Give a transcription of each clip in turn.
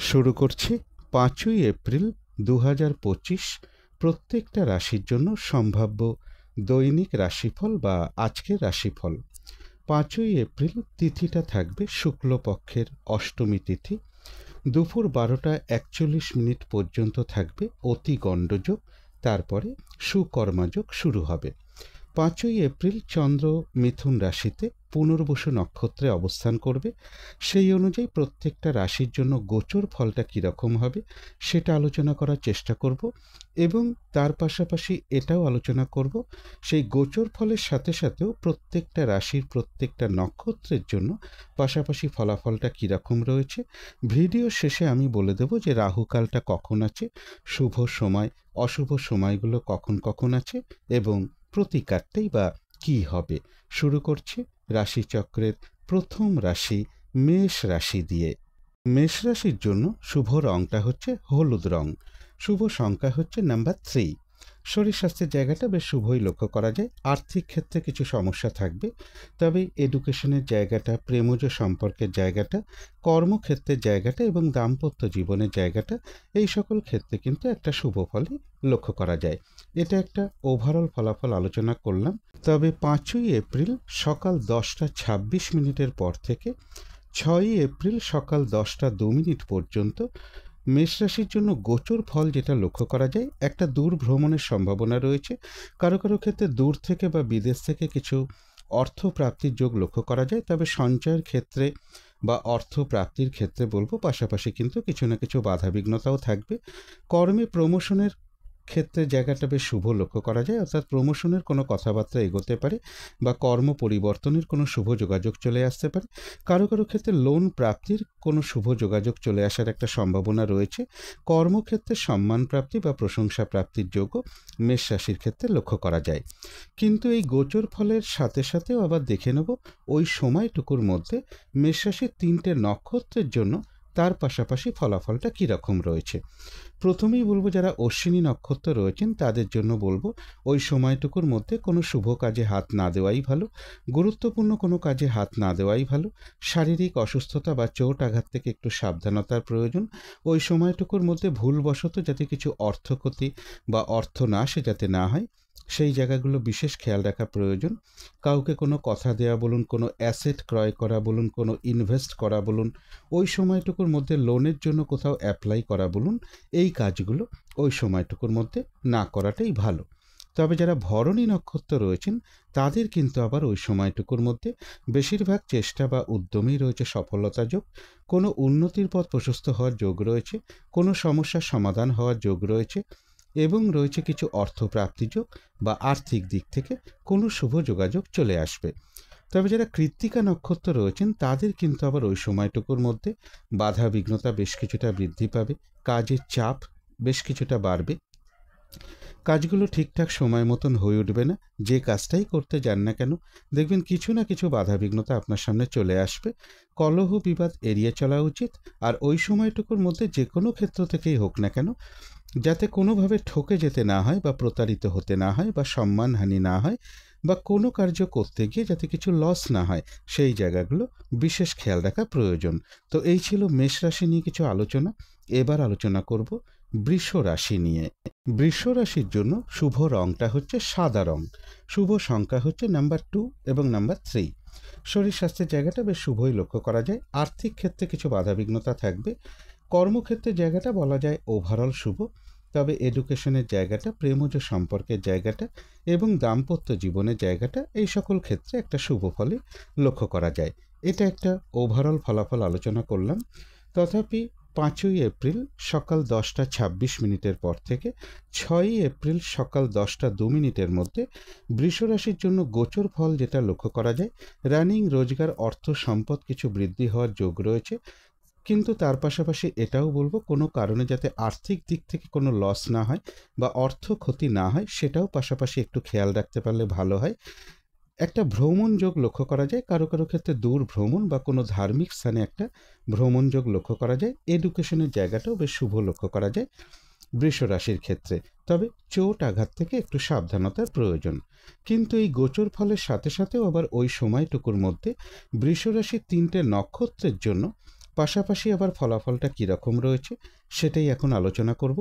শুরু করছি ৫ই এপ্রিল ২০২৫ প্রত্যেকটা রাশির জন্য সম্ভাব্য দৈনিক রাশিফল বা আজকের রাশিফল। ৫ই এপ্রিল তিথিটা থাকবে শুক্লপক্ষের অষ্টমী তিথি। দুপুর ১২টা ৪১ পর্যন্ত থাকবে অতি গণ্ডযোগ, তারপরে সুকর্মাযোগ শুরু হবে। ৫ই এপ্রিল চন্দ্র মিথুন রাশিতে পুনর্বসু নক্ষত্রে অবস্থান করবে। সেই অনুযায়ী প্রত্যেকটা রাশির জন্য গোচর ফলটা কীরকম হবে সেটা আলোচনা করার চেষ্টা করব, এবং তার পাশাপাশি এটাও আলোচনা করব সেই গোচর ফলের সাথে সাথেও প্রত্যেকটা রাশির প্রত্যেকটা নক্ষত্রের জন্য পাশাপাশি ফলাফলটা কীরকম রয়েছে। ভিডিও শেষে আমি বলে দেব যে রাহুকালটা কখন আছে, শুভ সময় অশুভ সময়গুলো কখন কখন আছে এবং প্রতিকারটাই বা কী হবে। শুরু করছি রাশিচক্রের প্রথম রাশি মেষ রাশি দিয়ে। মেষ রাশির জন্য শুভ রংটা হচ্ছে হলুদ রং, শুভ সংখ্যা হচ্ছে নাম্বার 3। শরীর স্বাস্থ্যের জায়গাটা বেশ শুভই লক্ষ্য করা যায়। আর্থিক ক্ষেত্রে কিছু সমস্যা থাকবে, তবে এডুকেশনের জায়গাটা, প্রেমজ সম্পর্কের জায়গাটা, কর্মক্ষেত্রের জায়গাটা এবং দাম্পত্য জীবনের জায়গাটা, এই সকল ক্ষেত্রে কিন্তু একটা শুভ ফলই লক্ষ্য করা যায়। এটা একটা ওভারঅল ফলাফল আলোচনা করলাম। তবে ৫ই এপ্রিল সকাল 10টা 26 পর থেকে 6ই এপ্রিল সকাল 10টা 2 পর্যন্ত মেষ রাশির জন্য গোচর ফল যেটা লক্ষ্য করা যায়, একটা দূর ভ্রমণের সম্ভাবনা রয়েছে। কারো কারো ক্ষেত্রে দূর থেকে বা বিদেশ থেকে কিছু অর্থ প্রাপ্তির যোগ লক্ষ্য করা যায়। তবে সঞ্চয়ের ক্ষেত্রে বা অর্থ প্রাপ্তির ক্ষেত্রে বলবো, পাশাপাশি কিন্তু কিছু না কিছু বাধাবিঘ্নতাও থাকবে। কর্মে প্রমোশনের ক্ষেত্রে জায়গাটা বেশ শুভ লক্ষ্য করা যায়, অর্থাৎ প্রমোশনের কোনো কথাবার্তা এগোতে পারে বা কর্ম পরিবর্তনের কোনো শুভ যোগাযোগ চলে আসতে পারে। কারো কারো ক্ষেত্রে লোন প্রাপ্তির কোনো শুভ যোগাযোগ চলে আসার একটা সম্ভাবনা রয়েছে। কর্মক্ষেত্রে সম্মান প্রাপ্তি বা প্রশংসা প্রাপ্তির যোগও মেষ রাশির ক্ষেত্রে লক্ষ্য করা যায়। কিন্তু এই গোচর ফলের সাথে সাথেও আবার দেখে নেব ওই সময়টুকুর মধ্যে মেষ রাশির 3টে নক্ষত্রের জন্য তার পাশাপাশি ফলাফলটা কীরকম রয়েছে। প্রথমেই বলবো যারা অশ্বিনী নক্ষত্র রয়েছেন তাদের জন্য বলবো ওই সময়টুকুর মধ্যে কোনো শুভ কাজে হাত না দেওয়াই ভালো, গুরুত্বপূর্ণ কোনো কাজে হাত না দেওয়াই ভালো। শারীরিক অসুস্থতা বা চোট আঘাত থেকে একটু সাবধানতার প্রয়োজন। ওই সময়টুকুর মধ্যে ভুলবশত যাতে কিছু অর্থক্ষতি বা অর্থনাশ যাতে না হয়, সেই জায়গাগুলো বিশেষ খেয়াল রাখা প্রয়োজন। কাউকে কোনো কথা দেওয়া বলুন, কোনো অ্যাসেট ক্রয় করা বলুন, কোনো ইনভেস্ট করা বলুন, ওই সময়টুকুর মধ্যে লোনের জন্য কোথাও অ্যাপ্লাই করা বলুন, এই কাজগুলো ওই সময়টুকুর মধ্যে না করাটাই ভালো। তবে যারা ভরণী নক্ষত্র রয়েছেন তাদের কিন্তু আবার ওই সময়টুকুর মধ্যে বেশিরভাগ চেষ্টা বা উদ্যমেই রয়েছে সফলতা যোগ, কোনো উন্নতির পথ প্রশস্ত হওয়ার যোগ রয়েছে, কোনো সমস্যার সমাধান হওয়ার যোগ রয়েছে, এবং রয়েছে কিছু অর্থপ্রাপ্তি যোগ বা আর্থিক দিক থেকে কোনো শুভ যোগাযোগ চলে আসবে। তবে যারা কৃত্তিকা নক্ষত্র রয়েছেন তাদের কিন্তু আবার ওই সময়টুকুর মধ্যে বাধা বিঘ্নতা বেশ কিছুটা বৃদ্ধি পাবে, কাজের চাপ বেশ কিছুটা বাড়বে, কাজগুলো ঠিকঠাক সময় মতন হয়ে উঠবে না। যে কাজটাই করতে যান না কেন দেখবেন কিছু না কিছু বাধাবিঘ্নতা আপনার সামনে চলে আসবে। কলহ বিবাদ এড়িয়ে চলা উচিত। আর ওই সময়টুকুর মধ্যে যে কোনো ক্ষেত্র থেকেই হোক না কেন, যাতে কোনোভাবে ঠকে যেতে না হয় বা প্রতারিত হতে না হয় বা সম্মানহানি না হয় বা কোনো কার্য করতে গিয়ে যাতে কিছু লস না হয়, সেই জায়গাগুলো বিশেষ খেয়াল রাখা প্রয়োজন। তো এই ছিল মেষ রাশি নিয়ে কিছু আলোচনা। এবার আলোচনা করব বৃষ রাশি নিয়ে। বৃষ রাশির জন্য শুভ রংটা হচ্ছে সাদা রং, শুভ সংখ্যা হচ্ছে নাম্বার 2 এবং নাম্বার 3। শরীর স্বাস্থ্যের জায়গাটা বেশ শুভই লক্ষ্য করা যায়। আর্থিক ক্ষেত্রে কিছু বাধাবিঘ্নতা থাকবে। কর্মক্ষেত্রের জায়গাটা বলা যায় ওভারঅল শুভ, তবে এডুকেশনের জায়গাটা, প্রেমজ সম্পর্কের জায়গাটা এবং দাম্পত্য জীবনের জায়গাটা, এই সকল ক্ষেত্রে একটা শুভ ফলই লক্ষ্য করা যায়। এটা একটা ওভারঅল ফলাফল আলোচনা করলাম। তথাপি 5ই এপ্রিল সকাল 10টা 26 পর থেকে 6ই এপ্রিল সকাল 10টা 2 মধ্যে বৃষ রাশির জন্য গোচর ফল যেটা লক্ষ্য করা যায়, রানিং রোজগার, অর্থ সম্পদ কিছু বৃদ্ধি হওয়ার যোগ রয়েছে। কিন্তু তার পাশাপাশি এটাও বলবো কোনো কারণে যাতে আর্থিক দিক থেকে কোনো লস না হয় বা অর্থ ক্ষতি না হয়, সেটাও পাশাপাশি একটু খেয়াল রাখতে পারলে ভালো হয়। একটা ভ্রমণ যোগ লক্ষ্য করা যায়, কারো কারো ক্ষেত্রে দূর ভ্রমণ বা কোনো ধার্মিক স্থানে একটা ভ্রমণ যোগ লক্ষ্য করা যায়। এডুকেশনের জায়গাটাও বেশ শুভ লক্ষ্য করা যায় বৃষ রাশির ক্ষেত্রে। তবে চোট আঘাত থেকে একটু সাবধানতার প্রয়োজন। কিন্তু এই গোচর ফলের সাথে সাথেও আবার ওই সময়টুকুর মধ্যে বৃষ রাশির 3টে নক্ষত্রের জন্য পাশাপাশি আবার ফলাফলটা কীরকম রয়েছে সেটাই এখন আলোচনা করব।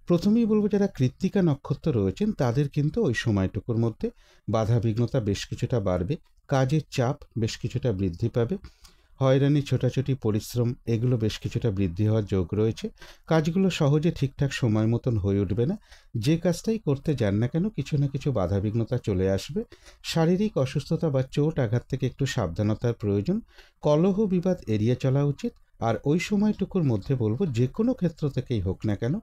প্রথমেই বলবো, যারা কৃত্তিকা নক্ষত্র রয়েছেন তাদের কিন্তু ওই সময়টুকুর মধ্যে বাধাবিঘ্নতা বেশ কিছুটা বাড়বে, কাজের চাপ বেশ কিছুটা বৃদ্ধি পাবে, হয়রানি, ছোটাছুটি, পরিশ্রম এগুলো বেশ কিছুটা বৃদ্ধি হওয়ার যোগ রয়েছে। কাজগুলো সহজে ঠিকঠাক সময় মতন হয়ে উঠবে না। যে কাজটাই করতে যান না কেন কিছু না কিছু বাধাবিঘ্নতা চলে আসবে। শারীরিক অসুস্থতা বা চোট আঘাত থেকে একটু সাবধানতার প্রয়োজন। কলহ বিবাদ এড়িয়ে চলা উচিত। আর ওই সময়টুকুর মধ্যে বলবো, যে কোনো ক্ষেত্র থেকেই হোক না কেন,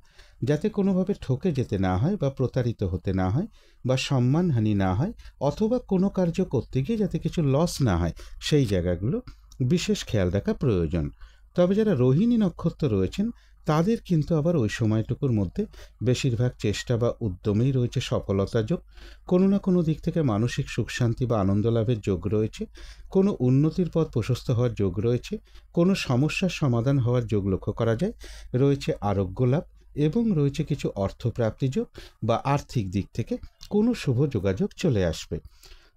যাতে কোনোভাবে ঠকে যেতে না হয় বা প্রতারিত হতে না হয় বা সম্মানহানি না হয়, অথবা কোনো কার্য করতে গিয়ে যাতে কিছু লস না হয়, সেই জায়গাগুলো বিশেষ খেয়াল রাখা প্রয়োজন। তবে যারা রোহিণী নক্ষত্র রয়েছেন তাদের কিন্তু আবার ওই সময়টুকুর মধ্যে বেশিরভাগ চেষ্টা বা উদ্যমেই রয়েছে সফলতা যোগ। কোনো না কোনো দিক থেকে মানসিক সুখ শান্তি বা আনন্দ লাভের যোগ রয়েছে, কোনো উন্নতির পথ প্রশস্ত হওয়ার যোগ রয়েছে, কোনো সমস্যার সমাধান হওয়ার যোগ লক্ষ্য করা যায়, রয়েছে আরোগ্য লাভ এবং রয়েছে কিছু অর্থপ্রাপ্তি যোগ বা আর্থিক দিক থেকে কোনো শুভ যোগাযোগ চলে আসবে।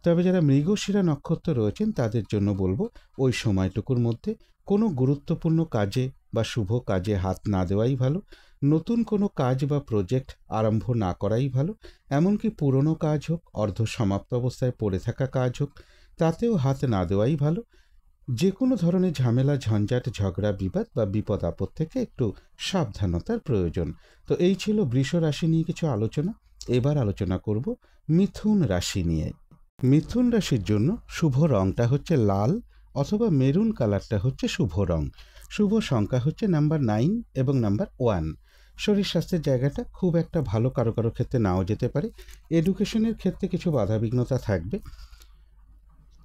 তবে যারা মৃগশিরা নক্ষত্র রয়েছেন তাদের জন্য বলবো, ওই সময়টুকুর মধ্যে কোনো গুরুত্বপূর্ণ কাজে বা শুভ কাজে হাত না দেওয়াই ভালো। নতুন কোনো কাজ বা প্রজেক্ট আরম্ভ না করাই ভালো। এমনকি পুরনো কাজ হোক, অর্ধ সমাপ্ত অবস্থায় পড়ে থাকা কাজ হোক, তাতেও হাত না দেওয়াই ভালো। যে কোনো ধরনের ঝামেলা, ঝঞ্ঝাট, ঝগড়া, বিবাদ বা বিপদ আপদ থেকে একটু সাবধানতার প্রয়োজন। তো এই ছিল বৃষ রাশি নিয়ে কিছু আলোচনা। এবার আলোচনা করব মিথুন রাশি নিয়ে। মিথুন রাশির জন্য শুভ রংটা হচ্ছে লাল অথবা মেরুন কালারটা হচ্ছে শুভ রং। শুভ সংখ্যা হচ্ছে নাম্বার 9 এবং নাম্বার 1। শরীর স্বাস্থ্যের জায়গাটা খুব একটা ভালো, কারো কারো ক্ষেত্রে নাও যেতে পারে। এডুকেশনের ক্ষেত্রে কিছু বাধাবিঘ্নতা থাকবে।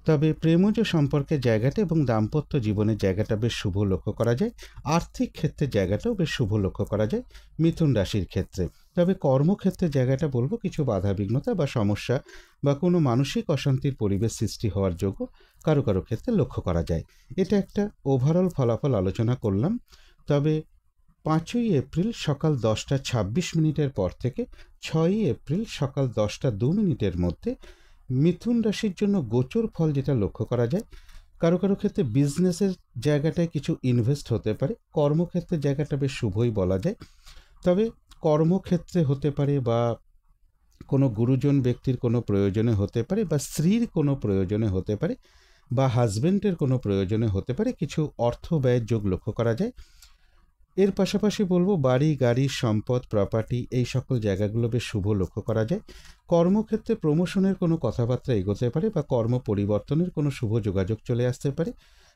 তবে প্রেমজ সম্পর্কের জায়গাটা এবং দাম্পত্য জীবনের জায়গাটা বেশ শুভ লক্ষ্য করা যায়। আর্থিক ক্ষেত্রের জায়গাটাও বেশ শুভ লক্ষ্য করা যায় মিথুন রাশির ক্ষেত্রে। তবে কর্মক্ষেত্রের জায়গাটা বলবো কিছু বাধাবিঘ্নতা বা সমস্যা বা কোনো মানসিক অশান্তির পরিবেশ সৃষ্টি হওয়ার যোগ্য কারো কারো ক্ষেত্রে লক্ষ্য করা যায়। এটা একটা ওভারঅল ফলাফল আলোচনা করলাম। তবে 5ই এপ্রিল সকাল 10:26 পর থেকে 6ই এপ্রিল সকাল 10:02 মধ্যে মিথুন রাশির জন্য গোচর ফল যেটা লক্ষ্য করা যায়, কারো কারো ক্ষেত্রে বিজনেসের জায়গাটায় কিছু ইনভেস্ট হতে পারে। কর্মক্ষেত্রের জায়গাটা বেশ শুভই বলা যায়। তবে কর্মক্ষেত্রে হতে পারে বা কোনো গুরুজন ব্যক্তির কোনো প্রয়োজনে হতে পারে বা স্ত্রীর কোনো প্রয়োজনে হতে পারে বা হাজব্যান্ডের কোনো প্রয়োজনে হতে পারে, কিছু অর্থ ব্যয়ের যোগ লক্ষ্য করা যায়। এর পাশাপাশি বলবো বাড়ি, গাড়ি, সম্পদ, প্রপার্টি এই সকল জায়গাগুলো বেশ শুভ লক্ষ্য করা যায়। কর্মক্ষেত্রে প্রমোশনের কোনো কথাবার্তা এগোতে পারে বা কর্ম পরিবর্তনের কোনো শুভ যোগাযোগ চলে আসতে পারে।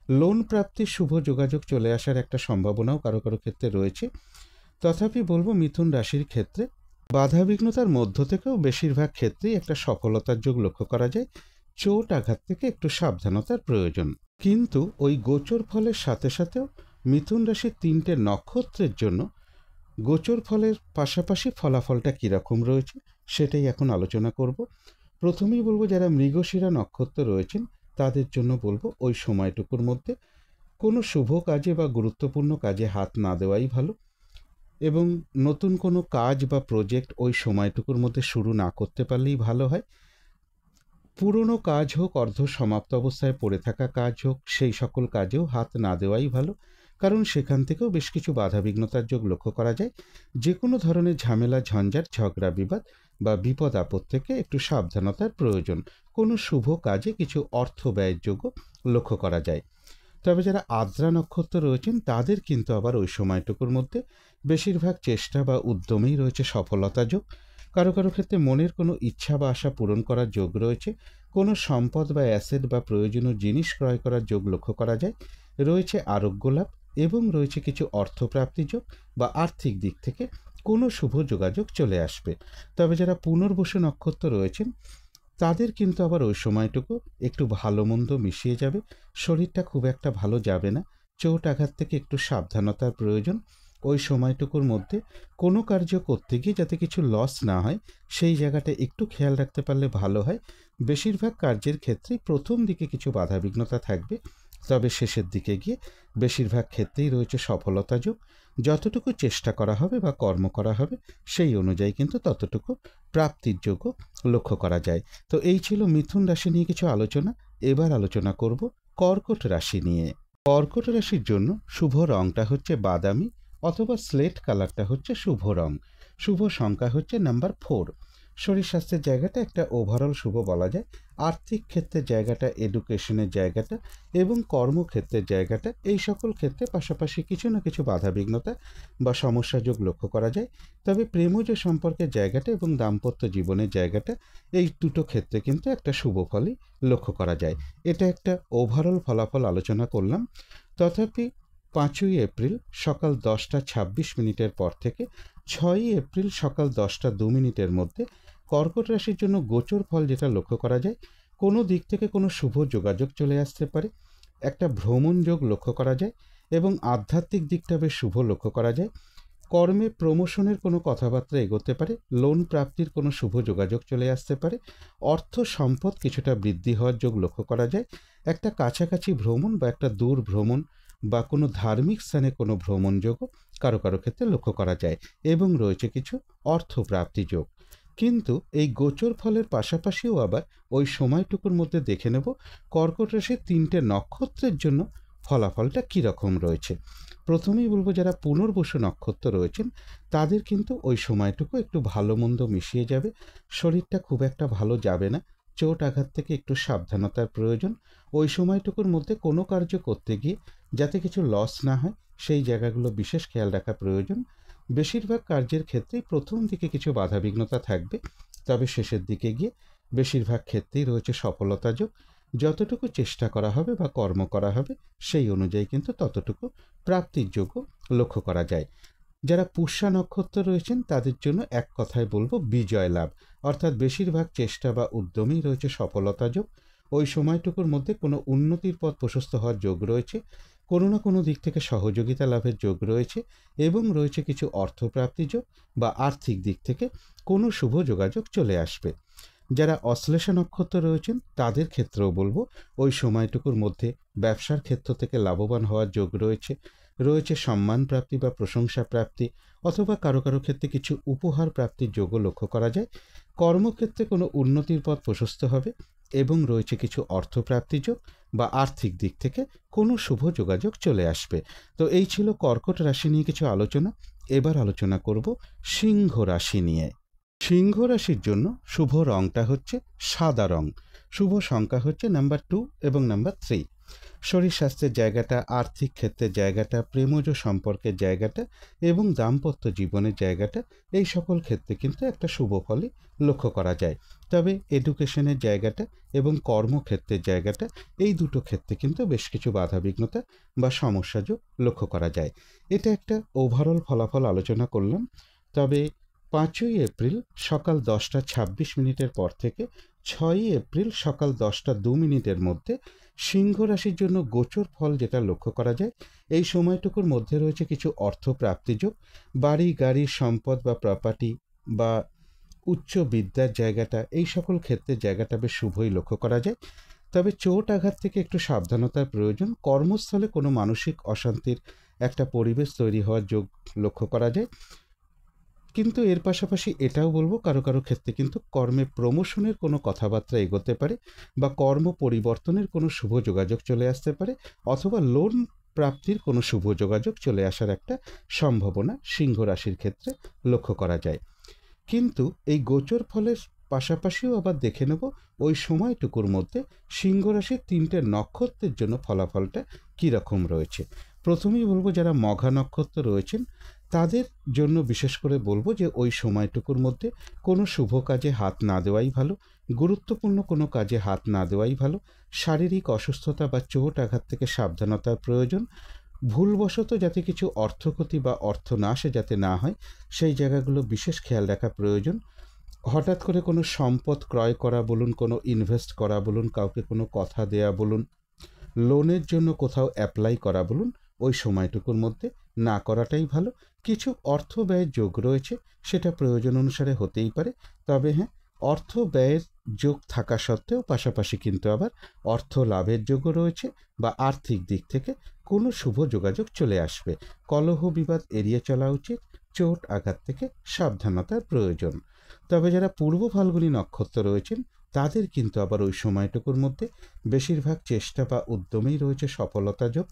লোন প্রাপ্তির শুভ যোগাযোগ চলে আসার একটা সম্ভাবনাও কারো কারো ক্ষেত্রে রয়েছে। তথাপি বলবো মিথুন রাশির ক্ষেত্রে বাধাবিঘ্নতার মধ্য থেকেও বেশিরভাগ ক্ষেত্রেই একটা সফলতার যোগ লক্ষ্য করা যায়। চোট আঘাত থেকে একটু সাবধানতার প্রয়োজন। কিন্তু ওই গোচর ফলের সাথে সাথেও মিথুন রাশির 3টে নক্ষত্রের জন্য গোচর ফলের পাশাপাশি ফলাফলটা কীরকম রয়েছে সেটাই এখন আলোচনা করব। প্রথমেই বলবো, যারা মৃগশিরা নক্ষত্র রয়েছেন তাদের জন্য বলবো ওই সময়টুকুর মধ্যে কোনো শুভ কাজে বা গুরুত্বপূর্ণ কাজে হাত না দেওয়াই ভালো এবং নতুন কোনো কাজ বা প্রজেক্ট ওই সময়টুকুর মধ্যে শুরু না করতে পারলেই ভালো হয়। পুরনো কাজ হোক, অর্ধ সমাপ্ত অবস্থায় পড়ে থাকা কাজ হোক, সেই সকল কাজেও হাত না দেওয়াই ভালো, কারণ সেখান থেকেও বেশ কিছু বাধাবিঘ্নতার যোগ লক্ষ্য করা যায়। যে কোনো ধরনের ঝামেলা, ঝঞ্ঝাট, ঝগড়া, বিবাদ বা বিপদ আপদ থেকে একটু সাবধানতার প্রয়োজন। কোনো শুভ কাজে কিছু অর্থ ব্যয়ের যোগও লক্ষ্য করা যায়। তবে যারা আদ্রা নক্ষত্র রয়েছেন তাদের কিন্তু আবার ওই সময়টুকুর মধ্যে বেশিরভাগ চেষ্টা বা উদ্যমেই রয়েছে সফলতা যোগ। কারো কারো ক্ষেত্রে মনের কোনো ইচ্ছা বা আশা পূরণ করার যোগ রয়েছে। কোনো সম্পদ বা অ্যাসেট বা প্রয়োজনীয় জিনিস ক্রয় করার যোগ লক্ষ্য করা যায়। রয়েছে আরোগ্য লাভ এবং রয়েছে কিছু অর্থপ্রাপ্তি যোগ বা আর্থিক দিক থেকে কোনো শুভ যোগাযোগ চলে আসবে। তবে যারা পুনর্বসু নক্ষত্র রয়েছেন তাদের কিন্তু আবার ওই সময়টুকু একটু ভালো মন্দ মিশিয়ে যাবে। শরীরটা খুব একটা ভালো যাবে না। চোট আঘাত থেকে একটু সাবধানতার প্রয়োজন। ওই সময়টুকুর মধ্যে কোনো কার্য করতে গিয়ে যাতে কিছু লস না হয় সেই জায়গাটা একটু খেয়াল রাখতে পারলে ভালো হয়। বেশিরভাগ কার্যের ক্ষেত্রেই প্রথম দিকে কিছু বাধাবিঘ্নতা থাকবে, তবে শেষের দিকে গিয়ে বেশিরভাগ ক্ষেত্রেই রয়েছে সফলতা যোগ। যতটুকু চেষ্টা করা হবে বা কর্ম করা হবে সেই অনুযায়ী কিন্তু ততটুকু প্রাপ্তির যোগ্য লক্ষ্য করা যায়। তো এই ছিল মিথুন রাশি নিয়ে কিছু আলোচনা। এবার আলোচনা করব কর্কট রাশি নিয়ে। কর্কট রাশির জন্য শুভ রংটা হচ্ছে বাদামি অথবা স্লেট কালারটা হচ্ছে শুভ রং। শুভ সংখ্যা হচ্ছে নাম্বার 4। শরীর স্বাস্থ্যের জায়গাটা একটা ওভারঅল শুভ বলা যায়। আর্থিক ক্ষেত্রের জায়গাটা, এডুকেশনের জায়গাটা এবং কর্মক্ষেত্রের জায়গাটা, এই সকল ক্ষেত্রে পাশাপাশি কিছু না কিছু বাধাবিঘ্নতা বা সমস্যা যোগ লক্ষ্য করা যায়। তবে প্রেমজ সম্পর্কের জায়গাটা এবং দাম্পত্য জীবনের জায়গাটা, এই দুটো ক্ষেত্রে কিন্তু একটা শুভ ফলই লক্ষ্য করা যায়। এটা একটা ওভারঅল ফলাফল আলোচনা করলাম। তথাপি 5ই এপ্রিল সকাল 10টা 26 মিনিটের পর থেকে 6ই এপ্রিল সকাল 10টা 2 মিনিটের মধ্যে কর্কট রাশির জন্য গোচর ফল যেটা লক্ষ্য করা যায়, কোনো দিক থেকে কোনো শুভ যোগাযোগ চলে আসতে পারে, একটা ভ্রমণ যোগ লক্ষ্য করা যায় এবং আধ্যাত্মিক দিকটা বেশ শুভ লক্ষ্য করা যায়। কর্মে প্রমোশনের কোনো কথাবার্তা এগোতে পারে, লোন প্রাপ্তির কোনো শুভ যোগাযোগ চলে আসতে পারে, অর্থ সম্পদ কিছুটা বৃদ্ধি হওয়ার যোগ লক্ষ্য করা যায়, একটা কাছাকাছি ভ্রমণ বা একটা দূর ভ্রমণ বা কোনো ধার্মিক স্থানে কোনো ভ্রমণ যোগও কারো কারো ক্ষেত্রে লক্ষ্য করা যায় এবং রয়েছে কিছু অর্থপ্রাপ্তি যোগ। কিন্তু এই গোচর ফলের পাশাপাশিও আবার ওই সময়টুকুর মধ্যে দেখে নেব কর্কট রাশির 3টে নক্ষত্রের জন্য ফলাফলটা কীরকম রয়েছে। প্রথমেই বলবো যারা পুনর্বসু নক্ষত্র রয়েছেন তাদের কিন্তু ওই সময়টুকু একটু ভালো মন্দ মিশিয়ে যাবে, শরীরটা খুব একটা ভালো যাবে না, চোট আঘাত থেকে একটু সাবধানতার প্রয়োজন। ওই সময়টুকুর মধ্যে কোনো কার্য করতে গিয়ে যাতে কিছু লস না হয় সেই জায়গাগুলো বিশেষ খেয়াল রাখা প্রয়োজন। বেশিরভাগ কার্যের ক্ষেত্রেই প্রথম দিকে কিছু বাধাবিঘ্নতা থাকবে, তবে শেষের দিকে গিয়ে বেশিরভাগ ক্ষেত্রেই রয়েছে সফলতা যোগ। যতটুকু চেষ্টা করা হবে বা কর্ম করা হবে সেই অনুযায়ী কিন্তু ততটুকু প্রাপ্তির যোগও লক্ষ্য করা যায়। যারা পুষ্যা নক্ষত্র রয়েছেন তাদের জন্য এক কথায় বলবো বিজয় লাভ, অর্থাৎ বেশিরভাগ চেষ্টা বা উদ্যমেই রয়েছে সফলতা যোগ। ওই সময়টুকুর মধ্যে কোনো উন্নতির পথ প্রশস্ত হওয়ার যোগ রয়েছে, কোনো না কোনো দিক থেকে সহযোগিতা লাভের যোগ রয়েছে এবং রয়েছে কিছু অর্থপ্রাপ্তি যোগ বা আর্থিক দিক থেকে কোনো শুভ যোগাযোগ চলে আসবে। যারা অশ্লেষা নক্ষত্র রয়েছেন তাদের ক্ষেত্রেও বলবো ওই সময়টুকুর মধ্যে ব্যবসার ক্ষেত্র থেকে লাভবান হওয়ার যোগ রয়েছে, রয়েছে সম্মান প্রাপ্তি বা প্রশংসা প্রাপ্তি অথবা কারো কারো ক্ষেত্রে কিছু উপহার প্রাপ্তির যোগও লক্ষ্য করা যায়। কর্মক্ষেত্রে কোনো উন্নতির পথ প্রশস্ত হবে এবং রয়েছে কিছু অর্থপ্রাপ্তি যোগ বা আর্থিক দিক থেকে কোনো শুভ যোগাযোগ চলে আসবে। তো এই ছিল কর্কট রাশি নিয়ে কিছু আলোচনা। এবার আলোচনা করব সিংহ রাশি নিয়ে। সিংহ রাশির জন্য শুভ রংটা হচ্ছে সাদা রং। শুভ সংখ্যা হচ্ছে নাম্বার 2 এবং নাম্বার 3। শরীর স্বাস্থ্যের জায়গাটা, আর্থিক ক্ষেত্রের জায়গাটা, প্রেমজ সম্পর্কের জায়গাটা এবং দাম্পত্য জীবনের জায়গাটা, এই সকল ক্ষেত্রে কিন্তু একটা শুভ ফলই লক্ষ্য করা যায়। তবে এডুকেশনের জায়গাটা এবং কর্মক্ষেত্রের জায়গাটা, এই দুটো ক্ষেত্রে কিন্তু বেশ কিছু বাধাবিঘ্নতা বা সমস্যা যোগ লক্ষ্য করা যায়। এটা একটা ওভারঅল ফলাফল আলোচনা করলাম। তবে 5ই এপ্রিল সকাল 10টা 26 মিনিটের পর থেকে 6ই এপ্রিল সকাল 10টা 2 মিনিটের মধ্যে সিংহ রাশির জন্য গোচর ফল যেটা লক্ষ্য করা যায়, এই সময়টুকুর মধ্যে রয়েছে কিছু অর্থ প্রাপ্তিযোগ, বাড়ি গাড়ি সম্পদ বা প্রপার্টি বা উচ্চ বিদ্যার জায়গাটা, এই সকল ক্ষেত্রের জায়গাটা বেশ শুভই লক্ষ্য করা যায়। তবে চোট আঘাত থেকে একটু সাবধানতার প্রয়োজন। কর্মস্থলে কোনো মানসিক অশান্তির একটা পরিবেশ তৈরি হওয়ার যোগ লক্ষ্য করা যায়। কিন্তু এর পাশাপাশি এটাও বলবো কারো কারো ক্ষেত্রে কিন্তু কর্মে প্রমোশনের কোনো কথাবার্তা এগোতে পারে বা কর্ম পরিবর্তনের কোনো শুভ যোগাযোগ চলে আসতে পারে অথবা লোন প্রাপ্তির কোনো শুভ যোগাযোগ চলে আসার একটা সম্ভাবনা সিংহ রাশির ক্ষেত্রে লক্ষ্য করা যায়। কিন্তু এই গোচর ফলের পাশাপাশিও আবার দেখে নেব ওই সময়টুকুর মধ্যে সিংহ রাশির 3টে নক্ষত্রের জন্য ফলাফলটা কীরকম রয়েছে। প্রথমেই বলবো যারা মঘা নক্ষত্র রয়েছেন তাদের জন্য বিশেষ করে বলবো যে ওই সময়টুকুর মধ্যে কোনো শুভ কাজে হাত না দেওয়াই ভালো, গুরুত্বপূর্ণ কোনো কাজে হাত না দেওয়াই ভালো। শারীরিক অসুস্থতা বা চোট আঘাত থেকে সাবধানতার প্রয়োজন। ভুলবশত যাতে কিছু অর্থক্ষতি বা অর্থনাশে যাতে না হয় সেই জায়গাগুলো বিশেষ খেয়াল রাখা প্রয়োজন। হঠাৎ করে কোনো সম্পদ ক্রয় করা বলুন, কোনো ইনভেস্ট করা বলুন, কাউকে কোনো কথা দেয়া বলুন, লোনের জন্য কোথাও অ্যাপ্লাই করা বলুন, ওই সময়টুকুর মধ্যে না করাটাই ভালো। কিছু অর্থ ব্যয়ের যোগ রয়েছে, সেটা প্রয়োজন অনুসারে হতেই পারে। তবে হ্যাঁ, অর্থ ব্যয়ের যোগ থাকা সত্ত্বেও পাশাপাশি কিন্তু আবার অর্থ লাভের যোগও রয়েছে বা আর্থিক দিক থেকে কোনো শুভ যোগাযোগ চলে আসবে। কলহ বিবাদ এড়িয়ে চলা উচিত, চোট আঘাত থেকে সাবধানতার প্রয়োজন। তবে যারা পূর্ব ফাল্গুনী নক্ষত্র রয়েছেন তাদের কিন্তু আবার ওই সময়টুকুর মধ্যে বেশিরভাগ চেষ্টা বা উদ্যমেই রয়েছে সফলতা যোগ।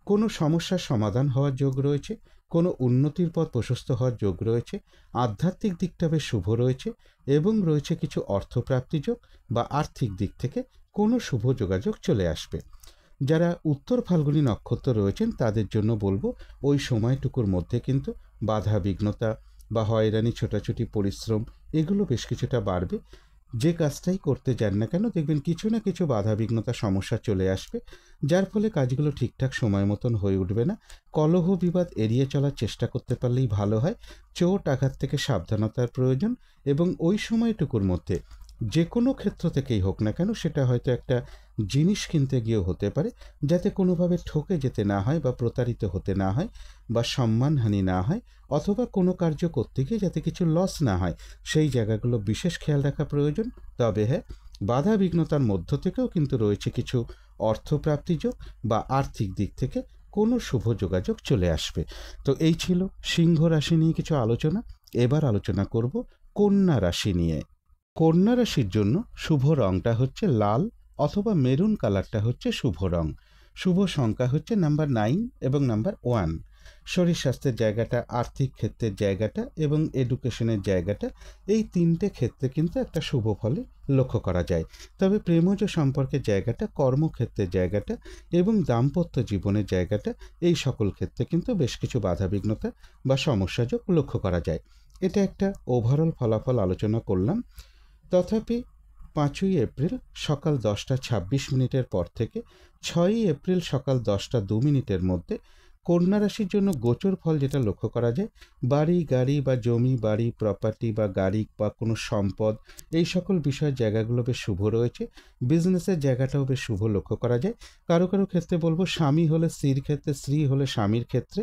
কোনো সমস্যার সমাধান হওয়ার যোগ রয়েছে, কোনো উন্নতির পথ প্রশস্ত হওয়ার যোগ রয়েছে, আধ্যাত্মিক দিকটা বেশ শুভ রয়েছে এবং রয়েছে কিছু অর্থপ্রাপ্তি যোগ বা আর্থিক দিক থেকে কোনো শুভ যোগাযোগ চলে আসবে। যারা উত্তর ফাল্গুনী নক্ষত্র রয়েছেন তাদের জন্য বলবো ওই সময়টুকুর মধ্যে কিন্তু বাধা বিঘ্নতা বা হয়রানি ছোটাছুটি পরিশ্রম এগুলো বেশ কিছুটা বাড়বে। যে কাজটাই করতে যান না কেন দেখবেন কিছু না কিছু বাধা বিঘ্নতা সমস্যা চলে আসবে, যার ফলে কাজগুলো ঠিকঠাক সময় মতন হয়ে উঠবে না। কলহ বিবাদ এড়িয়ে চলার চেষ্টা করতে পারলেই ভালো হয়। চোট আঘাত থেকে সাবধানতার প্রয়োজন এবং ওই সময়টুকুর মধ্যে যে কোনো ক্ষেত্র থেকেই হোক না কেন, সেটা হয়তো একটা জিনিস কিনতে গিয়েও হতে পারে, যাতে কোনোভাবে ঠকে যেতে না হয় বা প্রতারিত হতে না হয় বা সম্মানহানি না হয়, অথবা কোনো কার্য করতে গিয়ে যাতে কিছু লস না হয়, সেই জায়গাগুলো বিশেষ খেয়াল রাখা প্রয়োজন। তবে হ্যাঁ, বাধা বিঘ্নতার মধ্য থেকেও কিন্তু রয়েছে কিছু অর্থপ্রাপ্তি যোগ বা আর্থিক দিক থেকে কোনো শুভ যোগাযোগ চলে আসবে। তো এই ছিল সিংহ রাশি নিয়ে কিছু আলোচনা। এবার আলোচনা করব কন্যা রাশি নিয়ে। কন্যা রাশির জন্য শুভ রংটা হচ্ছে লাল অথবা মেরুন কালারটা হচ্ছে শুভ রং। শুভ সংখ্যা হচ্ছে নাম্বার 9 এবং নাম্বার 1। শরীর স্বাস্থ্যের জায়গাটা, আর্থিক ক্ষেত্রের জায়গাটা এবং এডুকেশনের জায়গাটা, এই তিনটে ক্ষেত্রে কিন্তু একটা শুভ ফলে লক্ষ্য করা যায়। তবে প্রেমজ সম্পর্কের জায়গাটা, কর্মক্ষেত্রের জায়গাটা এবং দাম্পত্য জীবনের জায়গাটা, এই সকল ক্ষেত্রে কিন্তু বেশ কিছু বাধাবিঘ্নতা বা সমস্যাযোগ লক্ষ্য করা যায়। এটা একটা ওভারঅল ফলাফল আলোচনা করলাম। তথাপি 5ই এপ্রিল সকাল 10:26 পর থেকে 6ই এপ্রিল সকাল 10:02 মধ্যে কন্যা রাশির জন্য গোচর ফল যেটা লক্ষ্য করা যায়, বাড়ি গাড়ি বা জমি বাড়ি প্রপার্টি বা গাড়ি বা কোনো সম্পদ, এই সকল বিষয়ের জায়গাগুলো বেশ শুভ রয়েছে। বিজনেসের জায়গাটাও বেশ শুভ লক্ষ্য করা যায়। কারো কারো ক্ষেত্রে বলবো স্বামী হলে স্ত্রীর ক্ষেত্রে, স্ত্রী হলে স্বামীর ক্ষেত্রে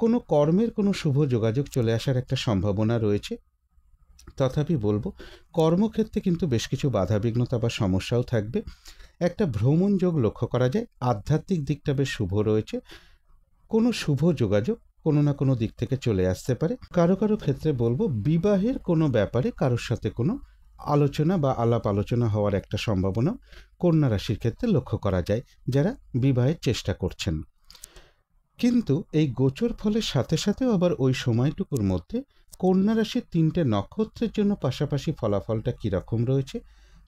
কোনো কর্মের কোনো শুভ যোগাযোগ চলে আসার একটা সম্ভাবনা রয়েছে। তথাপি বলবো কর্মক্ষেত্রে কিন্তু বেশ কিছু বাধাবিঘ্নতা বা সমস্যাও থাকবে। একটা ভ্রমণ যোগ লক্ষ্য করা যায়। আধ্যাত্মিক দিকটা বেশ শুভ রয়েছে। কোনো শুভ যোগাযোগ কোনো না কোনো দিক থেকে চলে আসতে পারে। কারো কারো ক্ষেত্রে বলবো বিবাহের কোনো ব্যাপারে কারোর সাথে কোনো আলোচনা বা আলাপ আলোচনা হওয়ার একটা সম্ভাবনা কন্যা রাশির ক্ষেত্রে লক্ষ্য করা যায়, যারা বিবাহের চেষ্টা করছেন। কিন্তু এই গোচর ফলের সাথে সাথেও আবার ওই সময়টুকুর মধ্যে কন্যা রাশির 3টে নক্ষত্রের জন্য পাশাপাশি ফলাফলটা কীরকম রয়েছে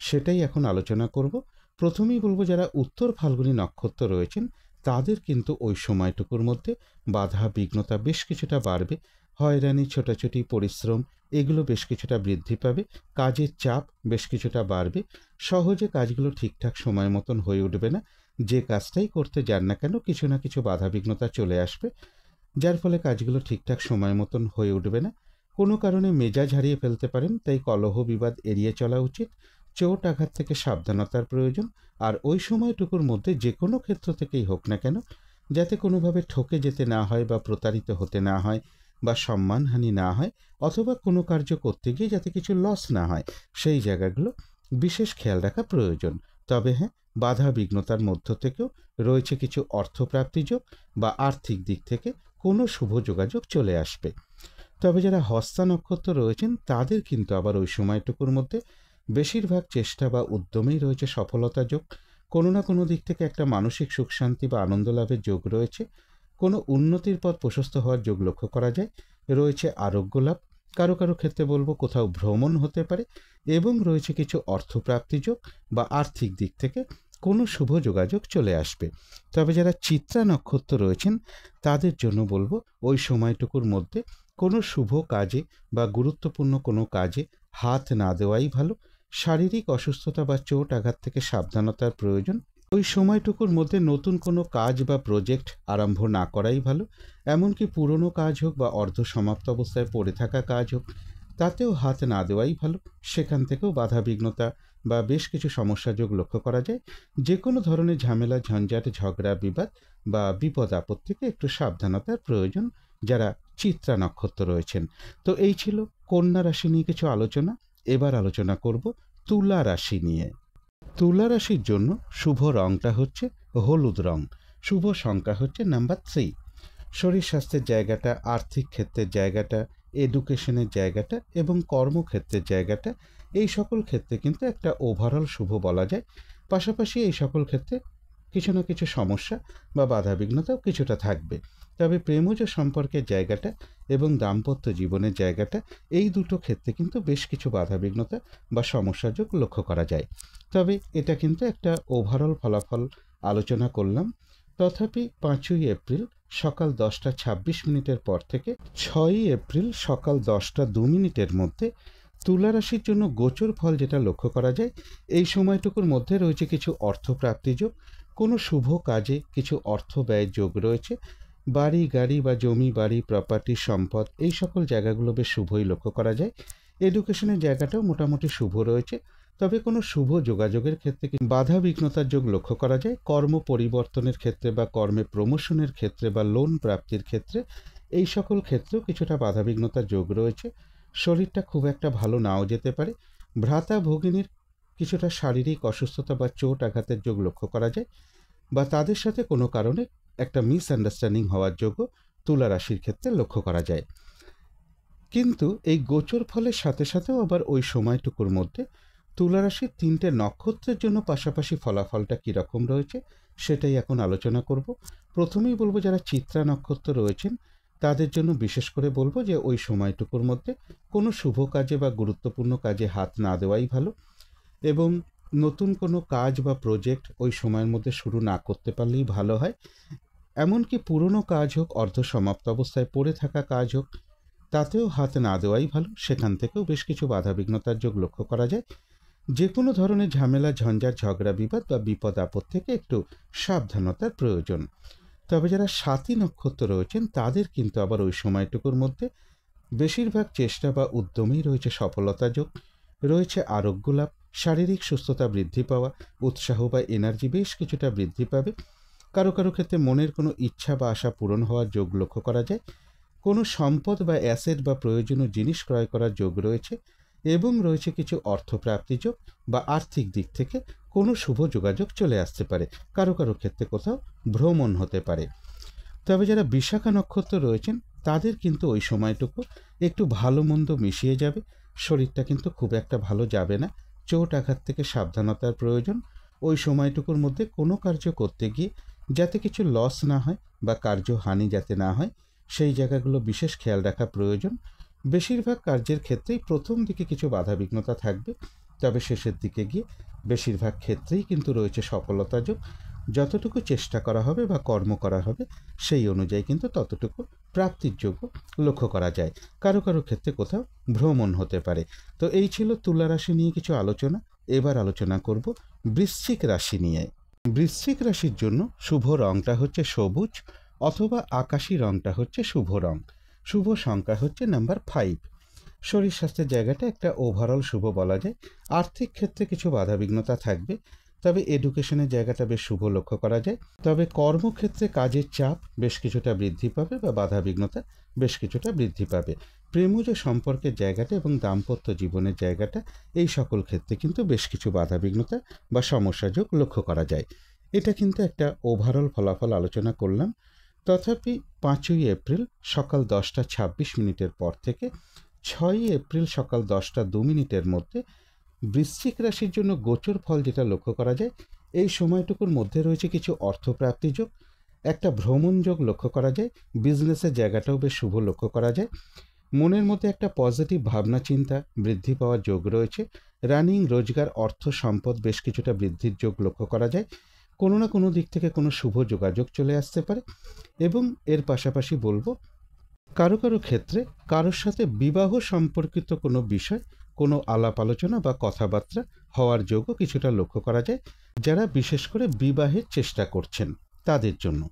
সেটাই এখন আলোচনা করব। প্রথমেই বলবো যারা উত্তর ফাল্গুনী নক্ষত্র রয়েছেন তাদের কিন্তু ওই সময়টুকুর মধ্যে বাধা বিঘ্নতা বেশ কিছুটা বাড়বে। হয়রানি ছোটাছুটি পরিশ্রম এগুলো বেশ কিছুটা বৃদ্ধি পাবে। কাজের চাপ বেশ কিছুটা বাড়বে। সহজে কাজগুলো ঠিকঠাক সময় মতন হয়ে উঠবে না। যে কাজটাই করতে যান না কেন কিছু না কিছু বাধাবিঘ্নতা চলে আসবে, যার ফলে কাজগুলো ঠিকঠাক সময় মতন হয়ে উঠবে না। কোনো কারণে মেজাজ হারিয়ে ফেলতে পারেন, তাই কলহ বিবাদ এড়িয়ে চলা উচিত। চোট আঘাত থেকে সাবধানতার প্রয়োজন। আর ওই সময়টুকুর মধ্যে যে কোনো ক্ষেত্র থেকেই হোক না কেন যাতে কোনোভাবে ঠকে যেতে না হয় বা প্রতারিত হতে না হয় বা সম্মানহানি না হয়, অথবা কোনো কার্য করতে গিয়ে যাতে কিছু লস না হয়, সেই জায়গাগুলো বিশেষ খেয়াল রাখা প্রয়োজন। তবে হ্যাঁ, বাধা বিঘ্নতার মধ্য থেকেও রয়েছে কিছু অর্থপ্রাপ্তি যোগ বা আর্থিক দিক থেকে কোনো শুভ যোগাযোগ চলে আসবে। তবে যারা হস্তা নক্ষত্র রয়েছেন তাদের কিন্তু আবার ওই সময়টুকুর মধ্যে বেশিরভাগ চেষ্টা বা উদ্যমেই রয়েছে সফলতা যোগ। কোনো না কোনো দিক থেকে একটা মানসিক সুখ শান্তি বা আনন্দ লাভের যোগ রয়েছে। কোনো উন্নতির পথ প্রশস্ত হওয়ার যোগ লক্ষ্য করা যায়। রয়েছে আরোগ্য লাভ। কারো কারো ক্ষেত্রে বলবো কোথাও ভ্রমণ হতে পারে এবং রয়েছে কিছু অর্থপ্রাপ্তি যোগ বা আর্থিক দিক থেকে কোনো শুভ যোগাযোগ চলে আসবে। তবে যারা চিত্রা নক্ষত্র রয়েছেন তাদের জন্য বলবো ওই সময়টুকুর মধ্যে কোনো শুভ কাজে বা গুরুত্বপূর্ণ কোনো কাজে হাত না দেওয়াই ভালো। শারীরিক অসুস্থতা বা চোট আঘাত থেকে সাবধানতার প্রয়োজন। ওই সময়টুকুর মধ্যে নতুন কোনো কাজ বা প্রজেক্ট আরম্ভ না করাই ভালো। এমনকি পুরনো কাজ হোক বা অর্ধ সমাপ্ত অবস্থায় পড়ে থাকা কাজ হোক, তাতেও হাত না দেওয়াই ভালো। সেখান থেকেও বাধা বিঘ্নতা বা বেশ কিছু সমস্যা যোগ লক্ষ্য করা যায়। যে কোনো ধরনের ঝামেলা ঝঞ্ঝাট ঝগড়া বিবাদ বা বিপদ আপদ থেকে একটু সাবধানতার প্রয়োজন যারা চিত্রা নক্ষত্র রয়েছেন। তো এই ছিল কন্যা রাশি নিয়ে কিছু আলোচনা। এবার আলোচনা করব তুলা রাশি নিয়ে। তুলা রাশির জন্য শুভ রংটা হচ্ছে হলুদ রং। শুভ সংখ্যা হচ্ছে নাম্বার 3। শরীর স্বাস্থ্যের জায়গাটা, আর্থিক ক্ষেত্রের জায়গাটা, এডুকেশনের জায়গাটা এবং কর্মক্ষেত্রের জায়গাটা, এই সকল ক্ষেত্রে কিন্তু একটা ওভারঅল শুভ বলা যায়। পাশাপাশি এই সকল ক্ষেত্রে কিছু না কিছু সমস্যা বা বাধাবিঘ্নতাও কিছুটা থাকবে। তবে প্রেমজ সম্পর্কের জায়গাটা এবং দাম্পত্য জীবনের জায়গাটা, এই দুটো ক্ষেত্রে কিন্তু বেশ কিছু বাধাবিঘ্নতা বা সমস্যাযোগ লক্ষ্য করা যায়। তবে এটা কিন্তু একটা ওভারঅল ফলাফল আলোচনা করলাম। তথাপি 5ই এপ্রিল সকাল 10:26 পর থেকে 6ই এপ্রিল সকাল 10:02 মধ্যে তুলা রাশির জন্য গোচর ফল যেটা লক্ষ্য করা যায়, এই সময়টুকুর মধ্যে রয়েছে কিছু অর্থপ্রাপ্তি যোগ, কোনো শুভ কাজে কিছু অর্থ ব্যয়ের যোগ রয়েছে। বাড়ি গাড়ি বা জমি বাড়ি প্রপার্টি সম্পদ এই সকল জায়গাগুলো বেশ শুভই লক্ষ্য করা যায়। এডুকেশনের জায়গাটাও মোটামুটি শুভ রয়েছে। তবে কোনো শুভ যোগাযোগের ক্ষেত্রে বাধা বিঘ্নতার যোগ লক্ষ্য করা যায়। কর্ম পরিবর্তনের ক্ষেত্রে বা কর্মে প্রমোশনের ক্ষেত্রে বা লোন প্রাপ্তির ক্ষেত্রে এই সকল ক্ষেত্রেও কিছুটা বাধা বিঘ্নতার যোগ রয়েছে। শরীরটা খুব একটা ভালো নাও যেতে পারে। ভ্রাতা ভগিনীর কিছুটা শারীরিক অসুস্থতা বা চোট আঘাতের যোগ লক্ষ্য করা যায়, বা তাদের সাথে কোনো কারণে একটা মিসআন্ডারস্ট্যান্ডিং হওয়ার যোগও তুলা রাশির ক্ষেত্রে লক্ষ্য করা যায়। কিন্তু এই গোচর ফলের সাথে সাথেও আবার ওই সময়টুকুর মধ্যে তুলা রাশির 3টে নক্ষত্রের জন্য পাশাপাশি ফলাফলটা কীরকম রয়েছে সেটাই এখন আলোচনা করব। প্রথমেই বলবো যারা চিত্রা নক্ষত্র রয়েছেন তাদের জন্য বিশেষ করে বলবো যে ওই সময়টুকুর মধ্যে কোনো শুভ কাজে বা গুরুত্বপূর্ণ কাজে হাত না দেওয়াই ভালো, এবং নতুন কোনো কাজ বা প্রজেক্ট ওই সময়ের মধ্যে শুরু না করতে পারলেই ভালো হয়। এমনকি পুরনো কাজ হোক, অর্ধসমাপ্ত অবস্থায় পড়ে থাকা কাজ হোক, তাতেও হাত না দেওয়াই ভালো। সেখান থেকেও বেশ কিছু বাধাবিঘ্নতার যোগ লক্ষ্য করা যায়। যে কোনো ধরনের ঝামেলা ঝঞ্ঝাট ঝগড়া বিবাদ বা বিপদ আপদ থেকে একটু সাবধানতার প্রয়োজন। তবে যারা সাথী নক্ষত্র রয়েছেন তাদের কিন্তু আবার ওই সময়টুকুর মধ্যে বেশিরভাগ চেষ্টা বা উদ্যমেই রয়েছে সফলতা যোগ, রয়েছে আরোগ্য লাভ, শারীরিক সুস্থতা বৃদ্ধি পাওয়া, উৎসাহ বা এনার্জি বেশ কিছুটা বৃদ্ধি পাবে। কারো কারো ক্ষেত্রে মনের কোনো ইচ্ছা বা আশা পূরণ হওয়ার যোগ লক্ষ্য করা যায়। কোনো সম্পদ বা অ্যাসেট বা প্রয়োজনীয় জিনিস ক্রয় করার যোগ রয়েছে, এবং রয়েছে কিছু অর্থপ্রাপ্তি যোগ বা আর্থিক দিক থেকে কোনো শুভ যোগাযোগ চলে আসতে পারে। কারো কারো ক্ষেত্রে কোথাও ভ্রমণ হতে পারে। তবে যারা বিশাখা নক্ষত্র রয়েছেন তাদের কিন্তু ওই সময়টুকু একটু ভালো মন্দ মিশিয়ে যাবে। শরীরটা কিন্তু খুব একটা ভালো যাবে না। চোট আঘাত থেকে সাবধানতার প্রয়োজন। ওই সময়টুকুর মধ্যে কোনো কার্য করতে গিয়ে যাতে কিছু লস না হয় বা কার্য হানি যাতে না হয় সেই জায়গাগুলো বিশেষ খেয়াল রাখা প্রয়োজন। বেশিরভাগ কার্যের ক্ষেত্রেই প্রথম দিকে কিছু বাধাবিঘ্নতা থাকবে, তবে শেষের দিকে গিয়ে বেশিরভাগ ক্ষেত্রেই কিন্তু রয়েছে সফলতা যোগ। যতটুকু চেষ্টা করা হবে বা কর্ম করা হবে সেই অনুযায়ী কিন্তু ততটুকু প্রাপ্তির যোগ্য লক্ষ্য করা যায়। কারো কারো ক্ষেত্রে কোথাও ভ্রমণ হতে পারে। তো এই ছিল তুলা রাশি নিয়ে কিছু আলোচনা। এবার আলোচনা করব বৃশ্চিক রাশি নিয়ে। বৃশ্চিক রাশির জন্য শুভ রংটা হচ্ছে সবুজ অথবা আকাশি রংটা হচ্ছে শুভ রং। শুভ সংখ্যা হচ্ছে নাম্বার 5। শরীর স্বাস্থ্যের জায়গাটা একটা ওভারঅল শুভ বলা যায়। আর্থিক ক্ষেত্রে কিছু বাধাবিঘ্নতা থাকবে, তবে এডুকেশনের জায়গাটা বেশ শুভ লক্ষ্য করা যায়। তবে কর্মক্ষেত্রে কাজের চাপ বেশ কিছুটা বৃদ্ধি পাবে বা বাধাবিঘ্নতা বেশ কিছুটা বৃদ্ধি পাবে। প্রেমজ সম্পর্কের জায়গাটা এবং দাম্পত্য জীবনের জায়গাটা এই সকল ক্ষেত্রে কিন্তু বেশ কিছু বাধাবিঘ্নতা বা সমস্যাযোগ লক্ষ্য করা যায়। এটা কিন্তু একটা ওভারঅল ফলাফল আলোচনা করলাম। তথাপি 5ই এপ্রিল সকাল 10:26 পর থেকে 6ই এপ্রিল সকাল 10:02 মধ্যে বৃশ্চিক রাশির জন্য গোচর ফল যেটা লক্ষ্য করা যায়, এই সময়টুকুর মধ্যে রয়েছে কিছু অর্থপ্রাপ্তি যোগ, একটা ভ্রমণ যোগ লক্ষ্য করা যায়। বিজনেসের জায়গাটাও বেশ শুভ লক্ষ্য করা যায়। মনের মধ্যে একটা পজিটিভ ভাবনা চিন্তা বৃদ্ধি পাওয়ার যোগ রয়েছে। রানিং রোজগার অর্থ সম্পদ বেশ কিছুটা বৃদ্ধির যোগ লক্ষ্য করা যায়। কোনো না কোনো দিক থেকে কোনো শুভ যোগাযোগ চলে আসতে পারে। এবং এর পাশাপাশি বলবো কারো কারো ক্ষেত্রে কারোর সাথে বিবাহ সম্পর্কিত কোনো বিষয়, কোনো আলাপ আলোচনা বা কথাবার্তা হওয়ার যোগও কিছুটা লক্ষ্য করা যায়, যারা বিশেষ করে বিবাহের চেষ্টা করছেন তাদের জন্য।